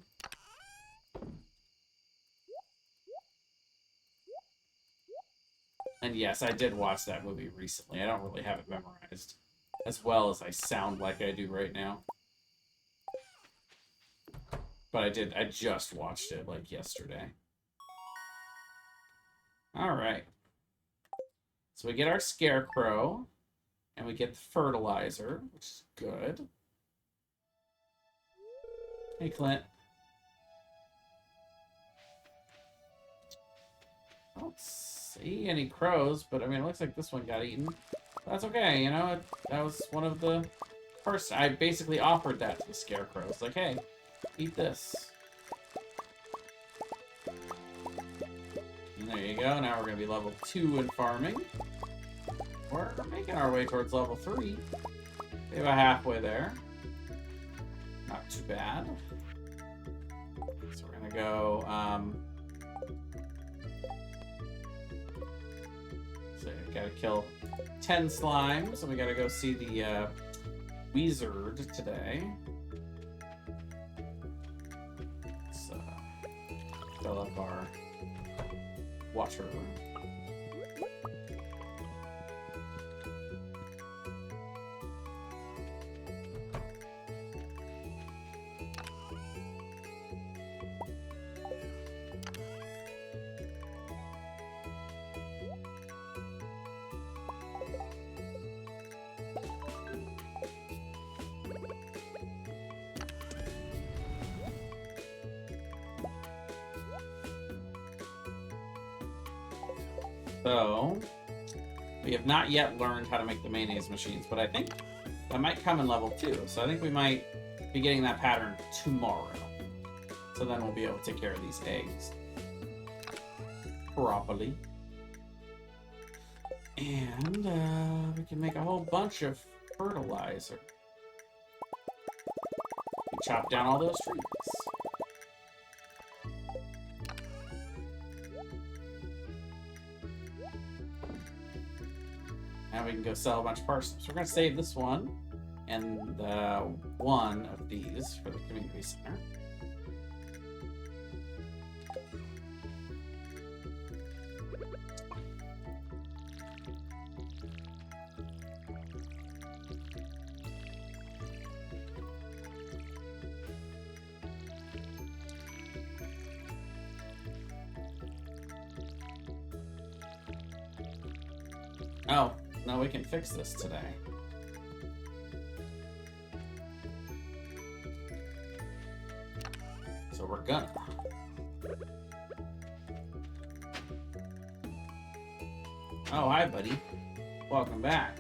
And yes, I did watch that movie recently. I don't really have it memorized as well as I sound like I do right now. But I just watched it like yesterday. Alright. So we get our scarecrow. And we get the fertilizer, which is good. Hey, Clint. I don't see any crows, but I mean, it looks like this one got eaten. That's okay, you know, that was one of the first. I basically offered that to the scarecrow. It's like, hey, eat this. And there you go. Now we're going to be level 2 in farming. We're making our way towards level 3. We're about halfway there. Not too bad. So we're gonna go, so we gotta kill 10 slimes, and we gotta go see the, wizard today. Let's, fill up our water. So, we have not yet learned how to make the mayonnaise machines, but I think that might come in level 2. So I think we might be getting that pattern tomorrow. So then we'll be able to take care of these eggs properly. And we can make a whole bunch of fertilizer. We chop down all those trees. And we can go sell a bunch of parsnips. We're going to save this one and one of these for the community center. Oh, no, we can fix this today. So we're gonna. Oh, hi, buddy. Welcome back.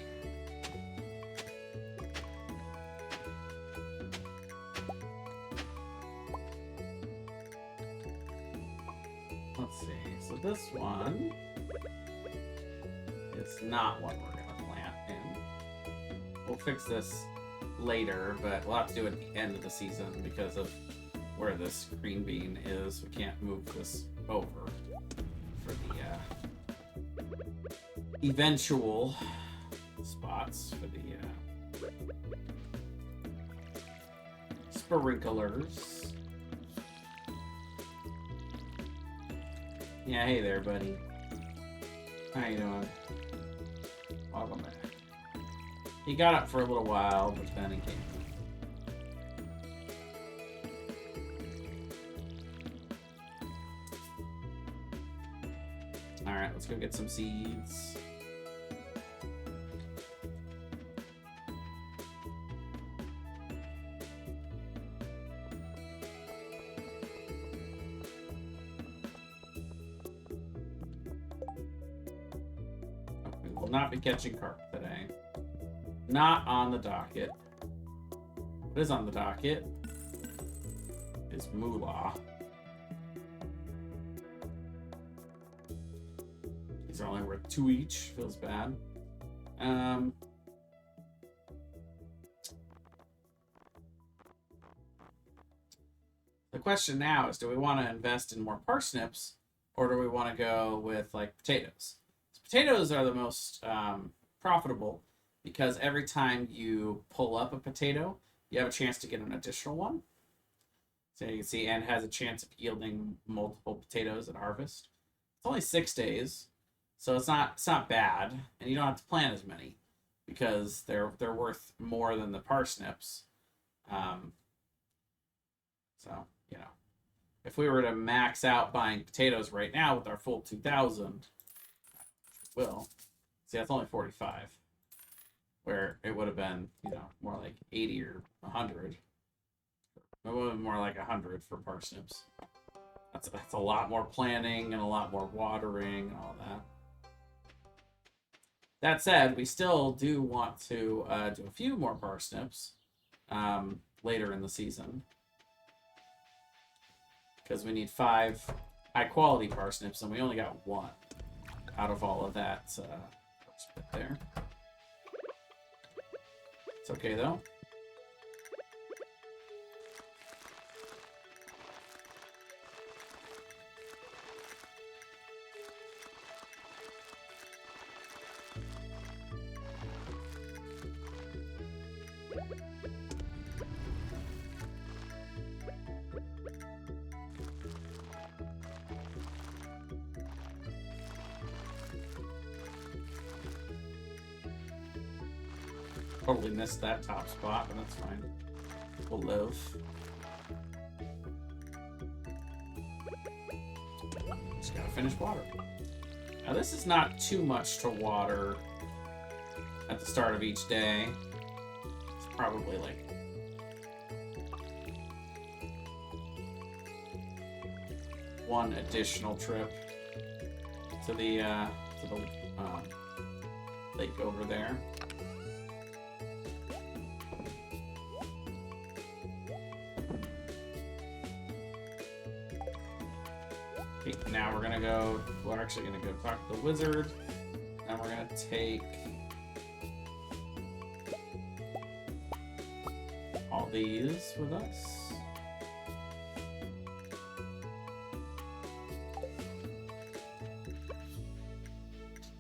Let's see. So this one is not what we're gonna plant in. We'll fix this later, but we'll have to do it at the end of the season because of where this green bean is. We can't move this over for the eventual spots for the sprinklers. Yeah, hey there, buddy. How you doing? Welcome back. He got up for a little while, but then he came. Alright, let's go get some seeds. We will not be catching carp today. Not on the docket. What is on the docket is moolah. These are only worth 2 each. Feels bad. The question now is, do we want to invest in more parsnips, or do we want to go with like potatoes? So potatoes are the most profitable because every time you pull up a potato, you have a chance to get an additional one. So you can see, and has a chance of yielding multiple potatoes at harvest. It's only 6 days. So it's not bad, and you don't have to plant as many because they're worth more than the parsnips. So you know, if we were to max out buying potatoes right now with our full 2,000, will see that's only 45, where it would have been more like 80 or 100. It would have been more like 100 for parsnips. That's a lot more planting and a lot more watering and all that. That said, we still do want to do a few more parsnips later in the season because we need 5 high-quality parsnips, and we only got 1 out of all of that split there. It's okay, though. Totally missed that top spot, but that's fine. We'll live. Just gotta finish water. Now this is not too much to water at the start of each day. It's probably like one additional trip to the lake over there. Okay, now we're actually gonna go talk to the wizard, and we're gonna take all these with us.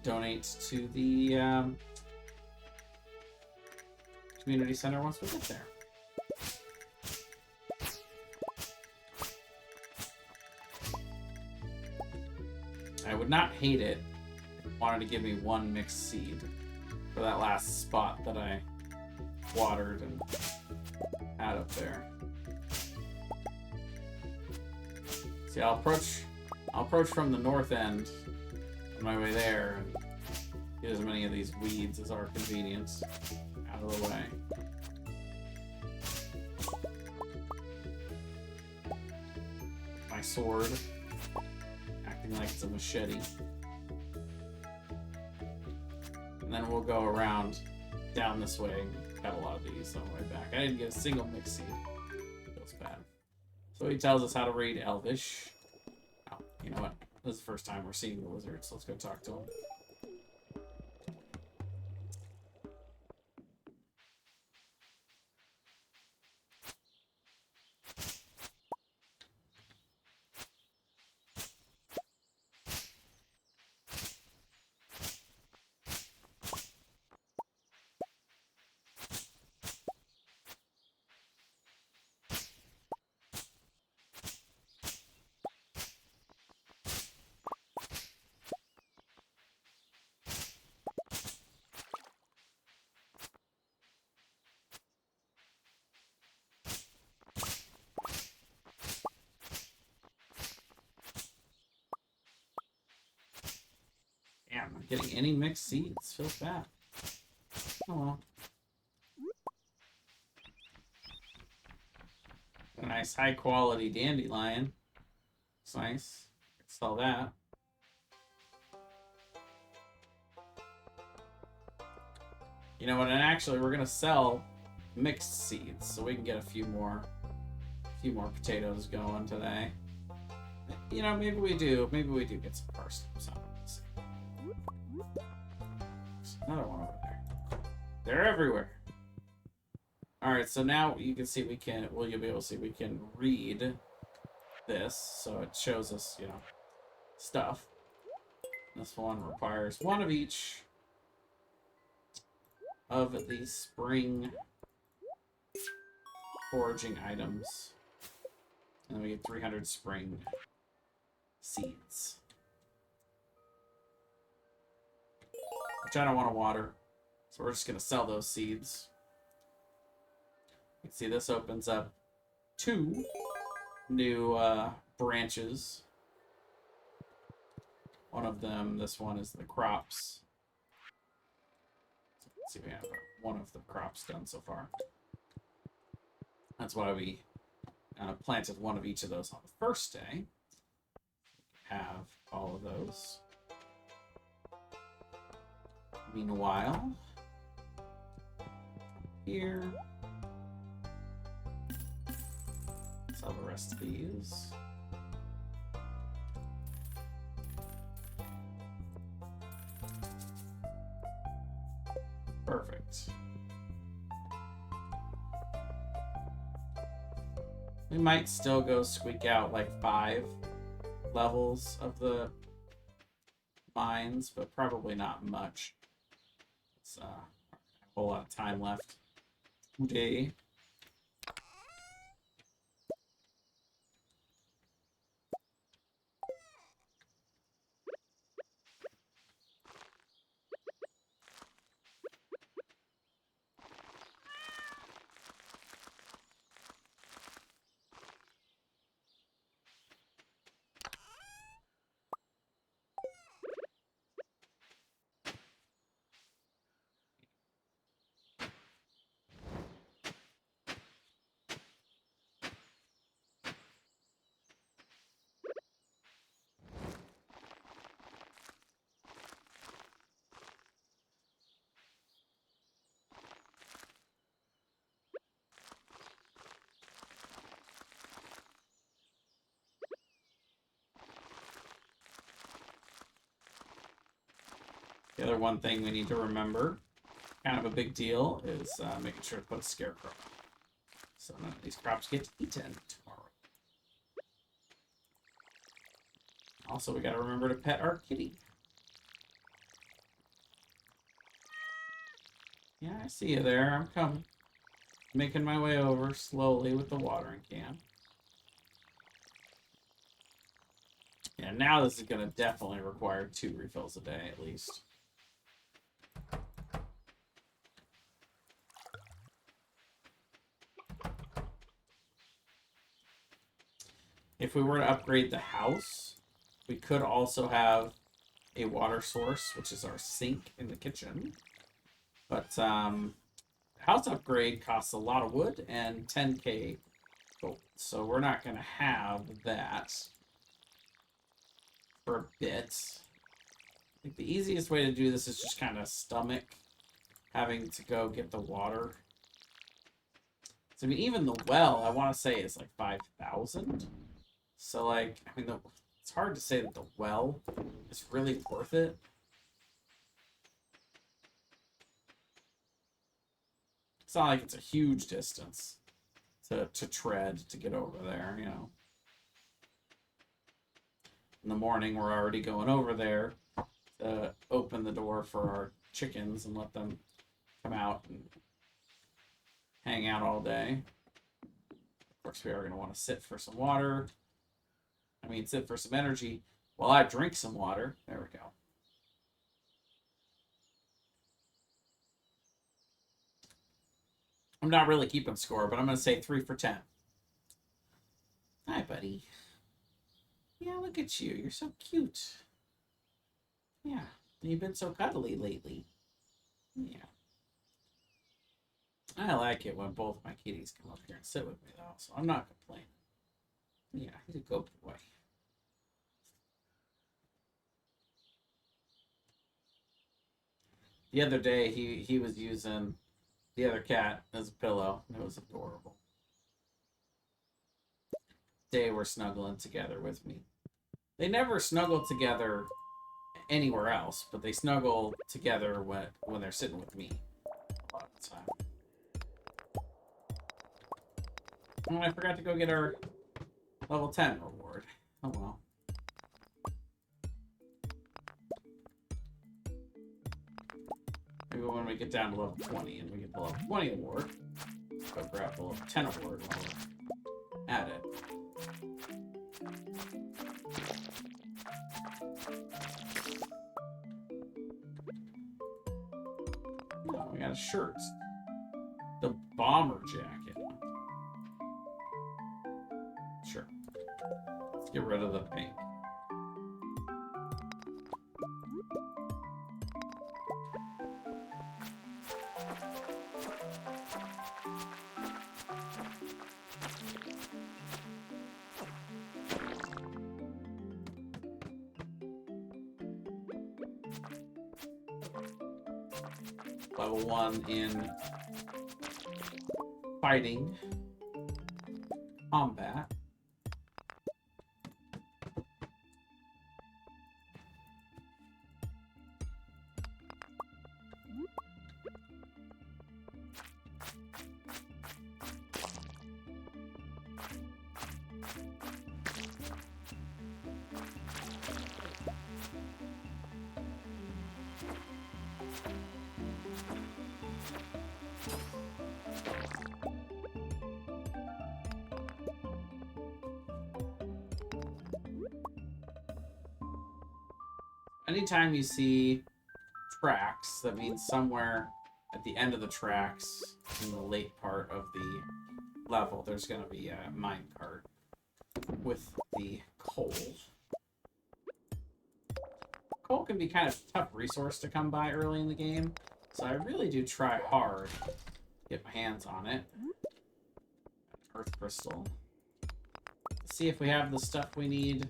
Donate to the community center once we get there. I would not hate it if it wanted to give me 1 mixed seed for that last spot that I watered and had up there. See, I'll approach from the north end on my way there and get as many of these weeds as our convenience out of the way. sword, acting like it's a machete. And then we'll go around down this way and cut a lot of these on the way back. I didn't get a single mixed seed. Feels bad. So he tells us how to read Elvish. Oh, you know what? This is the first time we're seeing the wizards. Let's go talk to him. Damn, I'm getting any mixed seeds. Feels bad. Oh well. A nice high quality dandelion. It's nice. Sell that. You know what? And actually, we're gonna sell mixed seeds so we can get a few more potatoes going today. You know, maybe we do. Maybe we do get some parsnips. Let's see. There's another one over there. They're everywhere. All right, so now you can see we can. Well, you'll be able to see we can read this, so it shows us, you know, stuff. This one requires one of each of the spring foraging items, and then we get 300 spring seeds, which I don't want to water, so we're just gonna sell those seeds. You can see this opens up 2 new branches. One of them, this one is the crops. So let's see, we have one of the crops done so far. That's why we planted one of each of those on the first day. Have all of those. Meanwhile, here, sell the rest of these. Perfect. We might still go squeak out like 5 levels of the mines, but probably not much. It's a whole lot of time left today. The other one thing we need to remember, kind of a big deal, is making sure to put a scarecrow. So none of these crops get eaten tomorrow. Also, we gotta remember to pet our kitty. Yeah, I see you there. I'm coming. Making my way over slowly with the watering can. Yeah, now this is gonna definitely require 2 refills a day at least. If we were to upgrade the house, we could also have a water source, which is our sink in the kitchen. But house upgrade costs a lot of wood and 10k gold, so we're not going to have that. for a bit. I think the easiest way to do this is just kind of stomach having to go get the water. So, I mean, even the well, I want to say is like 5,000. So, like, I mean, it's hard to say that the well is really worth it. It's not like it's a huge distance to tread to get over there, you know. In the morning, we're already going over there to open the door for our chickens and let them come out and hang out all day. Of course, we are going to want to sit for some water. I mean, sit for some energy while I drink some water. There we go. I'm not really keeping score, but I'm going to say 3 for 10. Hi, buddy. Yeah, look at you. You're so cute. Yeah. You've been so cuddly lately. Yeah. I like it when both my kitties come up here and sit with me, though, so I'm not complaining. Yeah, he's a good boy. The other day, he was using the other cat as a pillow. It was adorable. They were snuggling together with me. They never snuggle together anywhere else, but they snuggle together when they're sitting with me a lot of the time. Oh, I forgot to go get our level 10 reward. Oh well. Maybe when we get down to level 20 and we get the level 20 award, go grab the level 10 award while we're at it. Oh, we got a shirt. The bomber jacket. Sure. Let's get rid of the pink. Level 1 in fighting, combat. Anytime you see tracks, that means somewhere at the end of the tracks, in the late part of the level, there's going to be a minecart with the coal. Coal can be kind of a tough resource to come by early in the game, so I really do try hard to get my hands on it. Earth crystal. Let's see if we have the stuff we need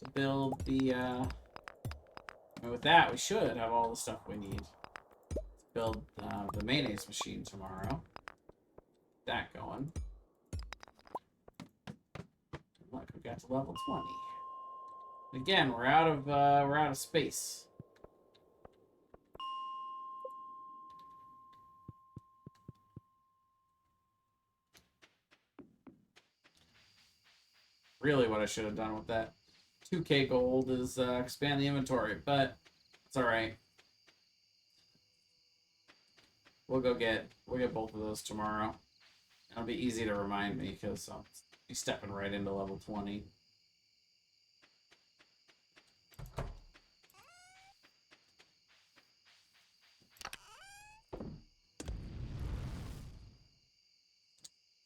to build the... And with that, we should have all the stuff we need to build the mayonnaise machine tomorrow. Get that going. Look, we got to level 20. Again, we're out of space. Really, what I should have done with that 2K gold is expand the inventory, but it's all right. We'll get both of those tomorrow. It'll be easy to remind me because I'll be stepping right into level 20.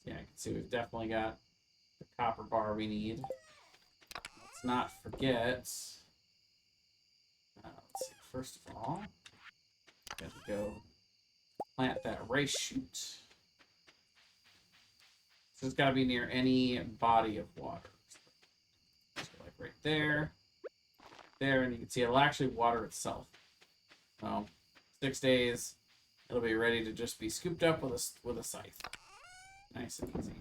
Yeah, I can see we've definitely got the copper bar we need. Let's not forget. Let's see. First of all, got to go plant that rice shoot. So it's got to be near any body of water. So like right there. there, and you can see it'll actually water itself. So 6 days, it'll be ready to just be scooped up with a scythe. Nice and easy.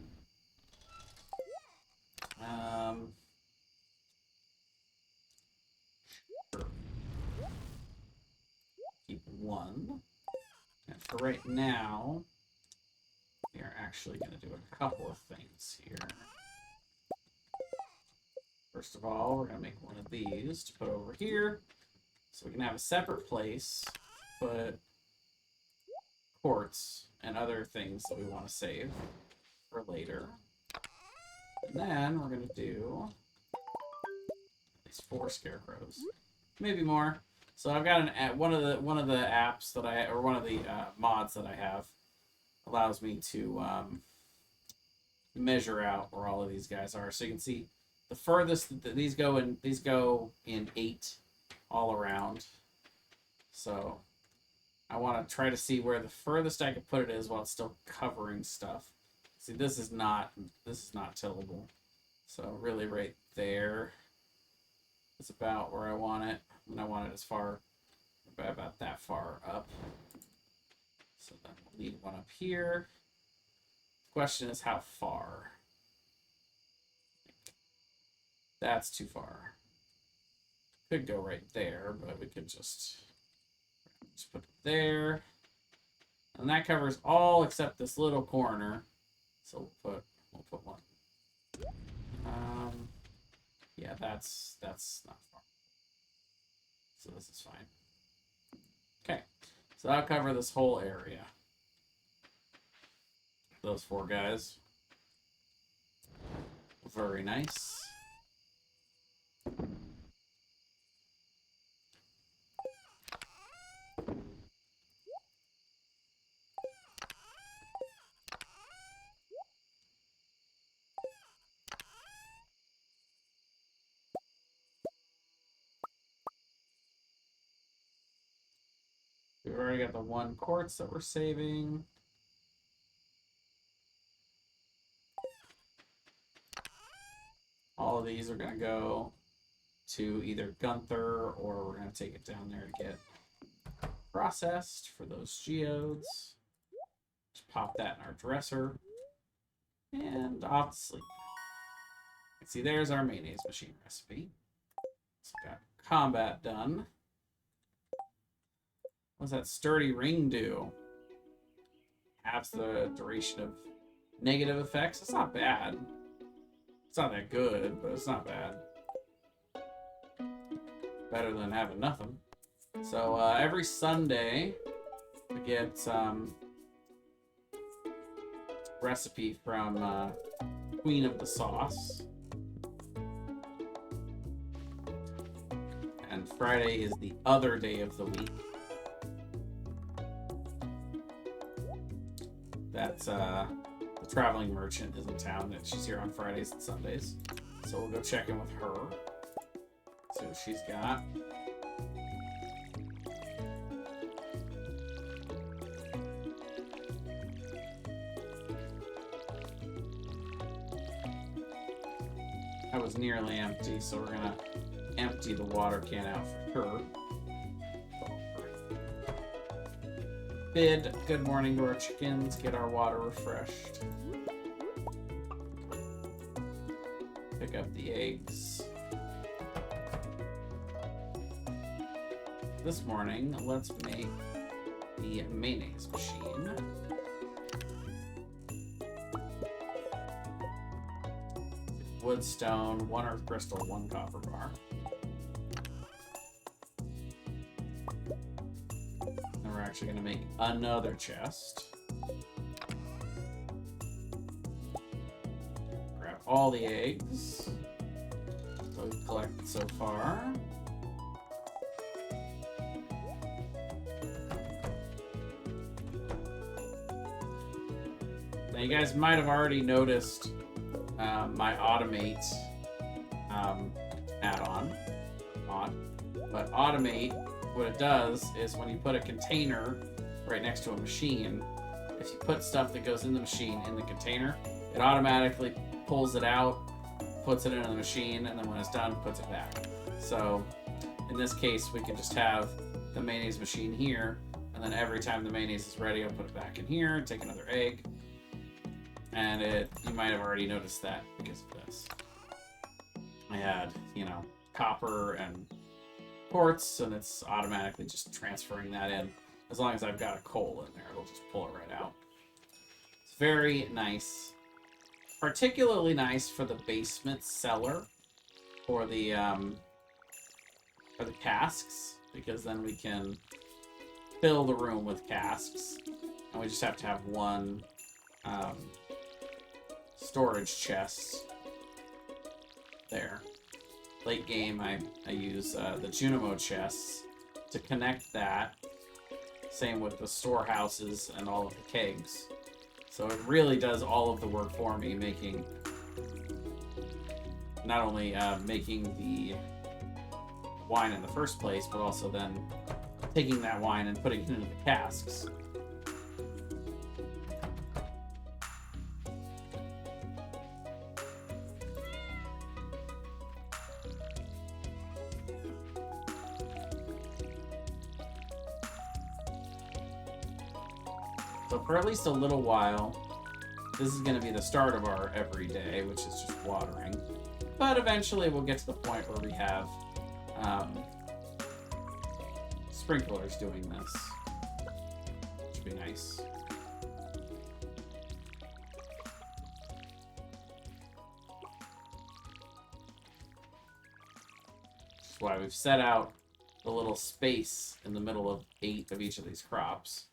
Sure. Keep one. And for right now, we are actually going to do a couple of things here. First of all, we're going to make one of these to put over here. So we can have a separate place to put quartz and other things that we want to save for later. And then we're going to do these 4 scarecrows. Maybe more. So I've got one of the apps that one of the mods that I have allows me to measure out where all of these guys are. So you can see the furthest that these go in 8 all around. So I want to try to see where the furthest I can put it is while it's still covering stuff. See, this is not tillable. So really right there is about where I want it. And I want it as far, about that far up. So then we'll need one up here. The question is how far? That's too far. Could go right there, but we could just put it there. And that covers all except this little corner. So we'll put one. Yeah, that's not far. So this is fine. Okay, so that'll cover this whole area. Those 4 guys. Very nice. We've already got the 1 quartz that we're saving. All of these are going to go to either Gunther, or we're going to take it down there to get processed for those geodes. Just pop that in our dresser. And off to sleep. See, there's our mayonnaise machine recipe. So got combat done. What does that sturdy ring do? Halves the duration of negative effects. It's not bad. It's not that good, but it's not bad. Better than having nothing. So every Sunday we get recipe from Queen of the Sauce. And Friday is the other day of the week. That's the traveling merchant is in town, and she's here on Fridays and Sundays. So we'll go check in with her. See what she's got. That was nearly empty, so we're gonna empty the water can out for her. Bid good morning to our chickens, get our water refreshed. Pick up the eggs. This morning, let's make the mayonnaise machine. Wood, stone, 1 earth crystal, 1 copper bar. And we're actually going to make another chest. Grab all the eggs that we've collected so far. Now you guys might have already noticed my automate add-on mod, but automate, what it does is when you put a container right next to a machine, if you put stuff that goes in the machine in the container, it automatically pulls it out, puts it into the machine, and then when it's done, puts it back. So in this case, we can just have the mayonnaise machine here, and then every time the mayonnaise is ready, I'll put it back in here, take another egg. And you might have already noticed that because of this. I had, you know, copper and quartz, and it's automatically just transferring that in. As long as I've got a coal in there, it'll just pull it right out. It's very nice. Particularly nice for the basement cellar for the casks, because then we can fill the room with casks, and we just have to have one storage chest there. Late game, I use the Junimo chests to connect that. Same with the storehouses and all of the kegs. So it really does all of the work for me, making not only making the wine in the first place, but also then taking that wine and putting it into the casks. So for at least a little while, this is going to be the start of our everyday, which is just watering. But eventually we'll get to the point where we have sprinklers doing this, which would be nice. Which is why we've set out the little space in the middle of 8 of each of these crops.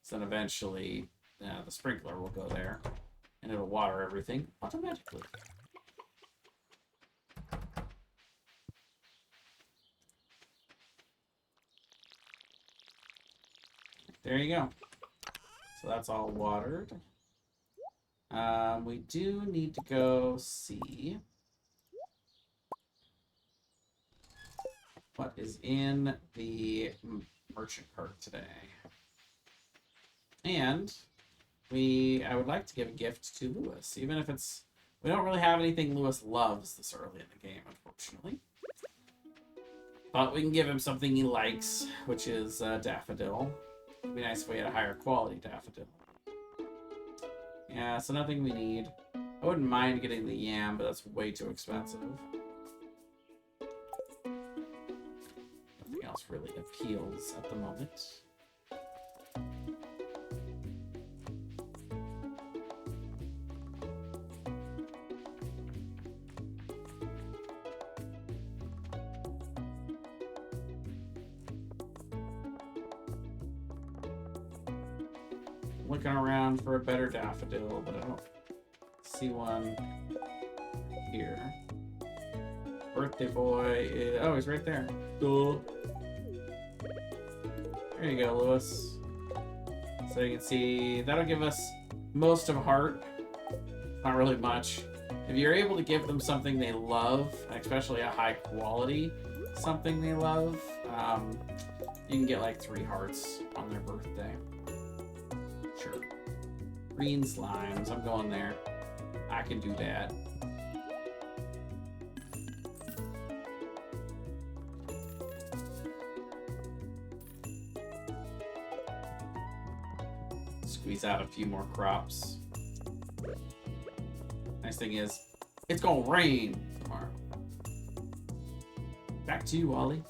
So then eventually the sprinkler will go there, and it'll water everything automatically. There you go. So that's all watered. We do need to go see what is in the merchant cart today. And I would like to give a gift to Lewis, even if we don't really have anything Lewis loves this early in the game, unfortunately. But we can give him something he likes, which is daffodil. It'd be nice if we had a higher quality daffodil. Yeah, so nothing we need. I wouldn't mind getting the yam, but that's way too expensive. Nothing else really appeals at the moment. Looking around for a better daffodil, but I don't see one here. Birthday boy is... Oh, he's right there. Cool. There you go, Lewis. So you can see that'll give us most of a heart. Not really much. If you're able to give them something they love, especially a high quality something they love, you can get like 3 hearts on their birthday. Sure. Green slimes, I'm going there. I can do that. Squeeze out a few more crops. Nice thing is, it's gonna rain tomorrow. Back to you, Wally.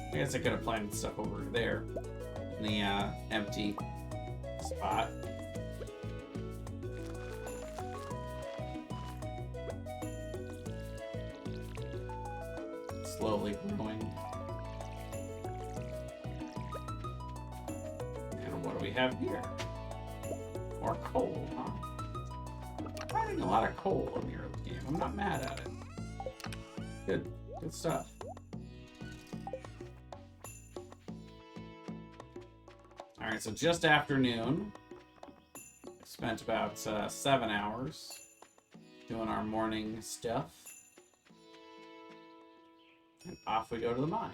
I guess I could have planted stuff over there in the empty spot. Slowly growing. And what do we have here? More coal, huh? I'm finding a lot of coal in the early game. I'm not mad at it. Good stuff. Alright, so just afternoon. Spent about 7 hours doing our morning stuff. And off we go to the mines.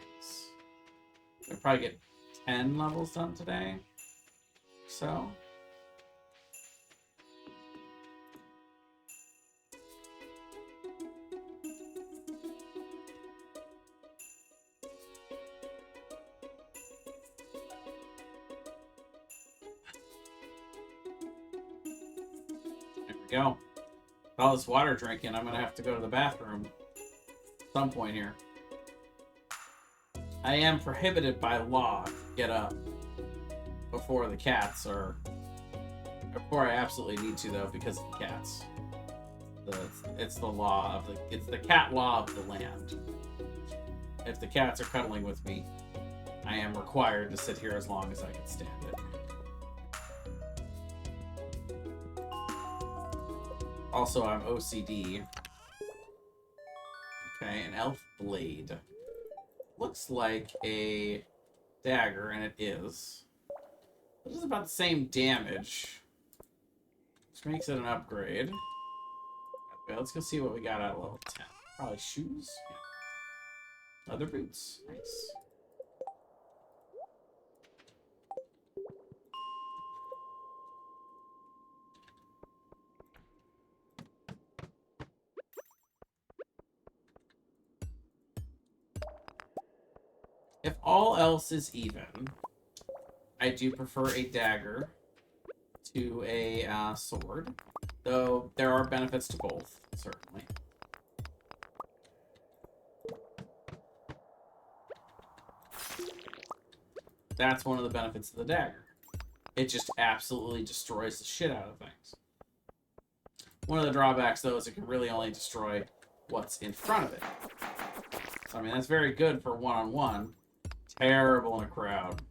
We'll probably get 10 levels done today. So. There we go. With all this water drinking, I'm going to have to go to the bathroom at some point here. I am prohibited by law to get up before the cats are... Before I absolutely need to, though, because of the cats. It's the law of the... It's the cat law of the land. If the cats are cuddling with me, I am required to sit here as long as I can stand it. Also, I'm OCD. Okay, an elf blade. Looks like a dagger, and it is. This is about the same damage, which makes it an upgrade. Okay, let's go see what we got at level 10. Probably shoes? Yeah. Leather boots. Nice. If all else is even, I do prefer a dagger to a sword, though there are benefits to both, certainly. That's one of the benefits of the dagger. It just absolutely destroys the shit out of things. One of the drawbacks, though, is it can really only destroy what's in front of it. So, I mean, that's very good for one-on-one. Terrible in a crowd.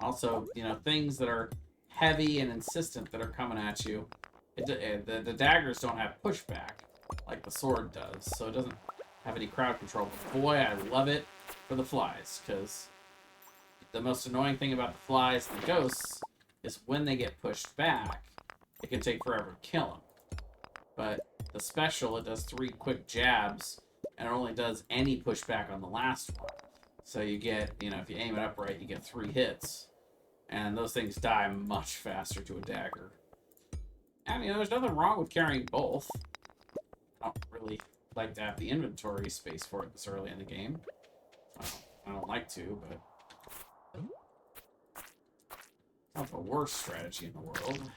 Also, you know, things that are heavy and insistent that are coming at you, the daggers don't have pushback like the sword does, so it doesn't have any crowd control. But boy, I love it for the flies, because the most annoying thing about the flies and the ghosts is when they get pushed back, it can take forever to kill them. But the special, it does 3 quick jabs, and it only does any pushback on the last one. So you get, you know, if you aim it up right, you get 3 hits. And those things die much faster to a dagger. I mean, there's nothing wrong with carrying both. I don't really like to have the inventory space for it this early in the game. I don't like to, but... It's not the worst strategy in the world.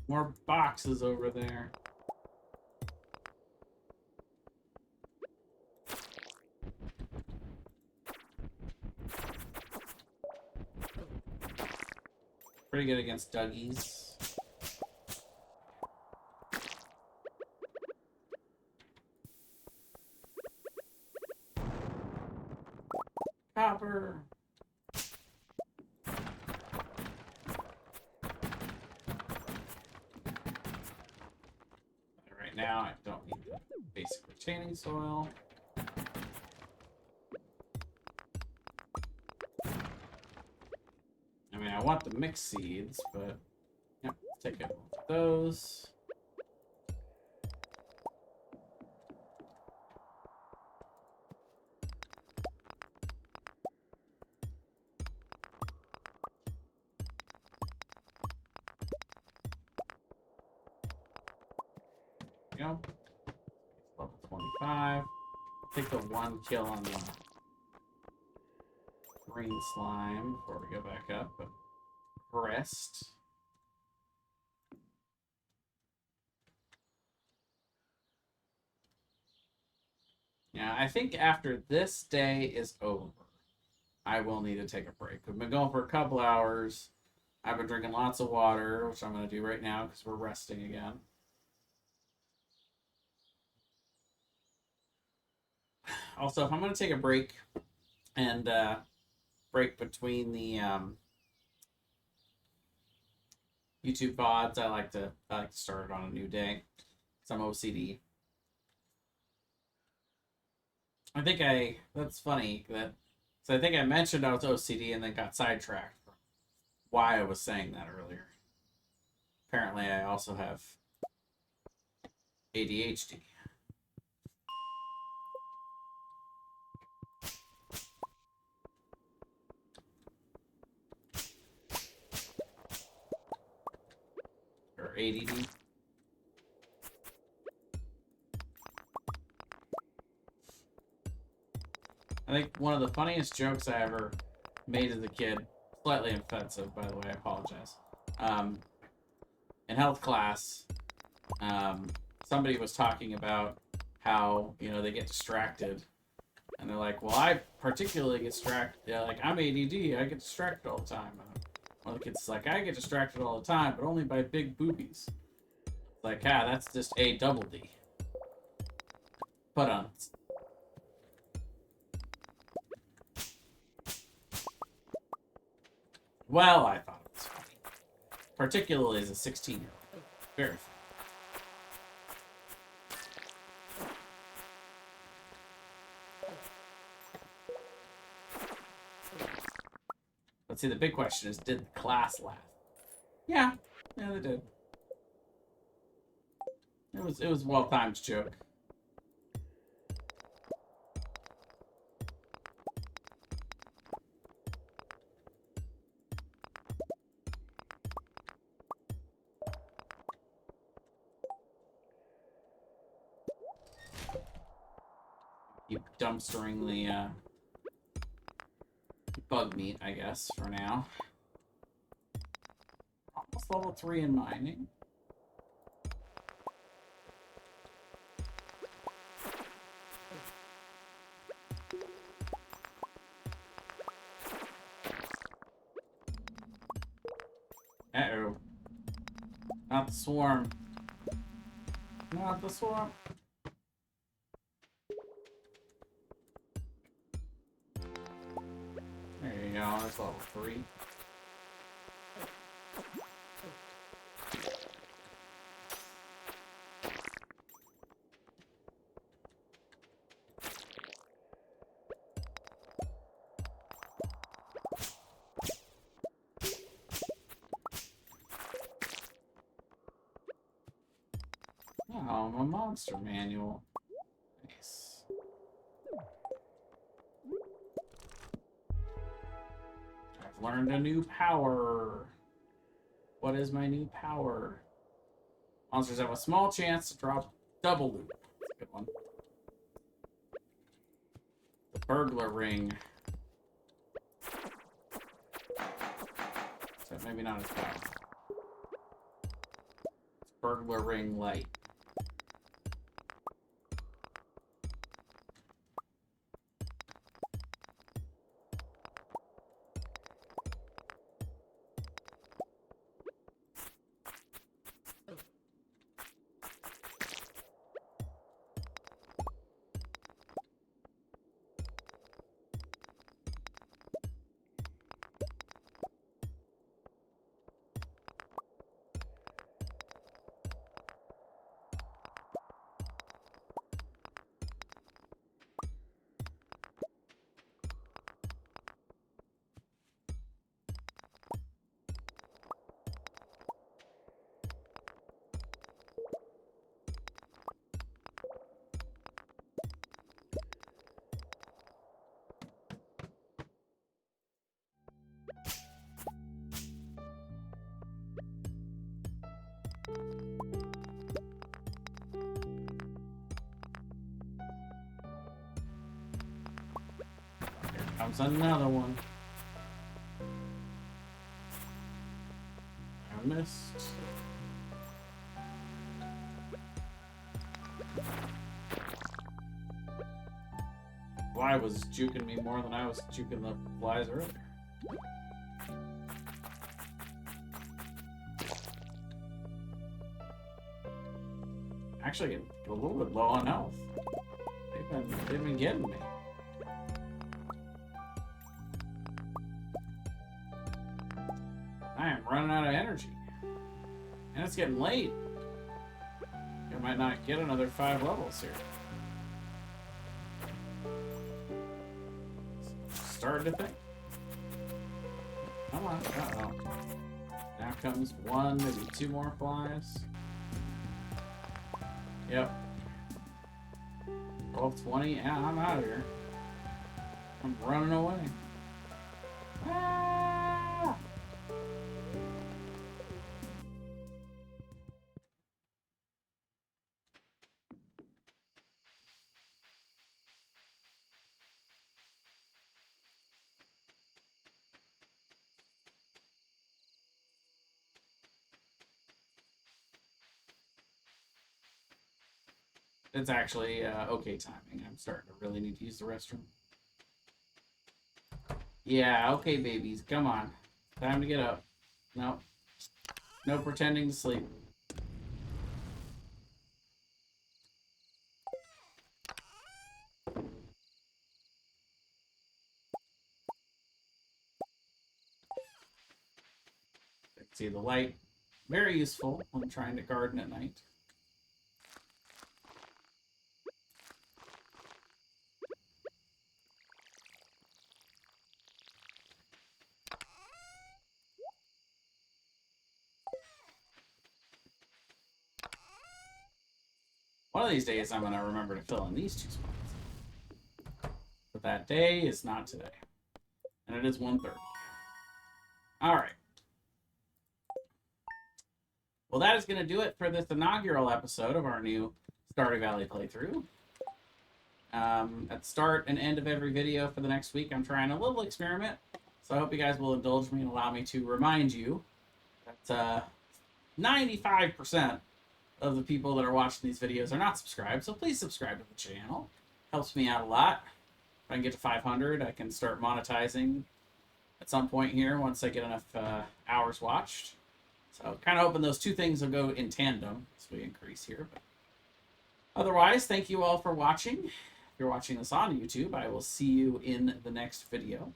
More boxes over there. Pretty good against Dougies. Copper. Right now, I don't need the basic retaining soil. I mean, I want the mixed seeds, but yep, take it with those. There we go. Level 25. Take the 1 kill on the green slime before we go back up, but rest. Yeah, I think after this day is over, I will need to take a break. We've been going for a couple hours. I've been drinking lots of water, which I'm going to do right now because we're resting again. Also, if I'm going to take a break and break between the YouTube VODs, I like to start it on a new day. Some OCD. That's funny that, so I think I mentioned I was OCD and then got sidetracked from why I was saying that earlier. Apparently, I also have ADHD. Or ADD. I think one of the funniest jokes I ever made as a kid, slightly offensive, by the way, I apologize. In health class, somebody was talking about how, they get distracted. And they're like, well, I particularly get distracted. Yeah, like, I'm ADD, I get distracted all the time. One of the kids is like, I get distracted all the time, but only by big boobies. Like, that's just a double D. But well, I thought it was funny. Particularly as a 16-year-old. Very funny. Let's see, the big question is, did the class laugh? Yeah, they did. It was well-timed joke. Keep dumpstering the bug meat, I guess, for now. Almost level 3 in mining. Uh-oh. Not the swarm. Not the swarm. There you go, that's level 3. Oh, my monster manual. Nice. I've learned a new power. What is my new power? Monsters have a small chance to drop double loot. That's a good one. The burglar ring. So maybe not as bad. It's burglar ring light. Comes another one. I missed. fly was juking me more than I was juking the flies earlier. Actually, a little bit low on health. They've been getting me. I am running out of energy. And it's getting late. I might not get another 5 levels here. Starting to think. Come on. Uh-oh. Now comes 1, maybe 2 more flies. Yep. 12:20. Yeah, I'm out of here. I'm running away. Ah! It's actually okay timing. I'm starting to really need to use the restroom. Yeah, okay, babies. Come on. Time to get up. No. No pretending to sleep. I can see the light. Very useful when trying to garden at night. One of these days, I'm going to remember to fill in these 2 spots. But that day is not today. And it is 1:30. Alright. Well, that is going to do it for this inaugural episode of our new Stardew Valley playthrough. At the start and end of every video for the next week, I'm trying a little experiment. So I hope you guys will indulge me and allow me to remind you that 95% of the people that are watching these videos are not subscribed. So please subscribe to the channel. Helps me out a lot. If I can get to 500, I can start monetizing at some point here once I get enough hours watched. So kind of hoping those 2 things will go in tandem as we increase here. But otherwise, thank you all for watching. If you're watching this on YouTube, I will see you in the next video.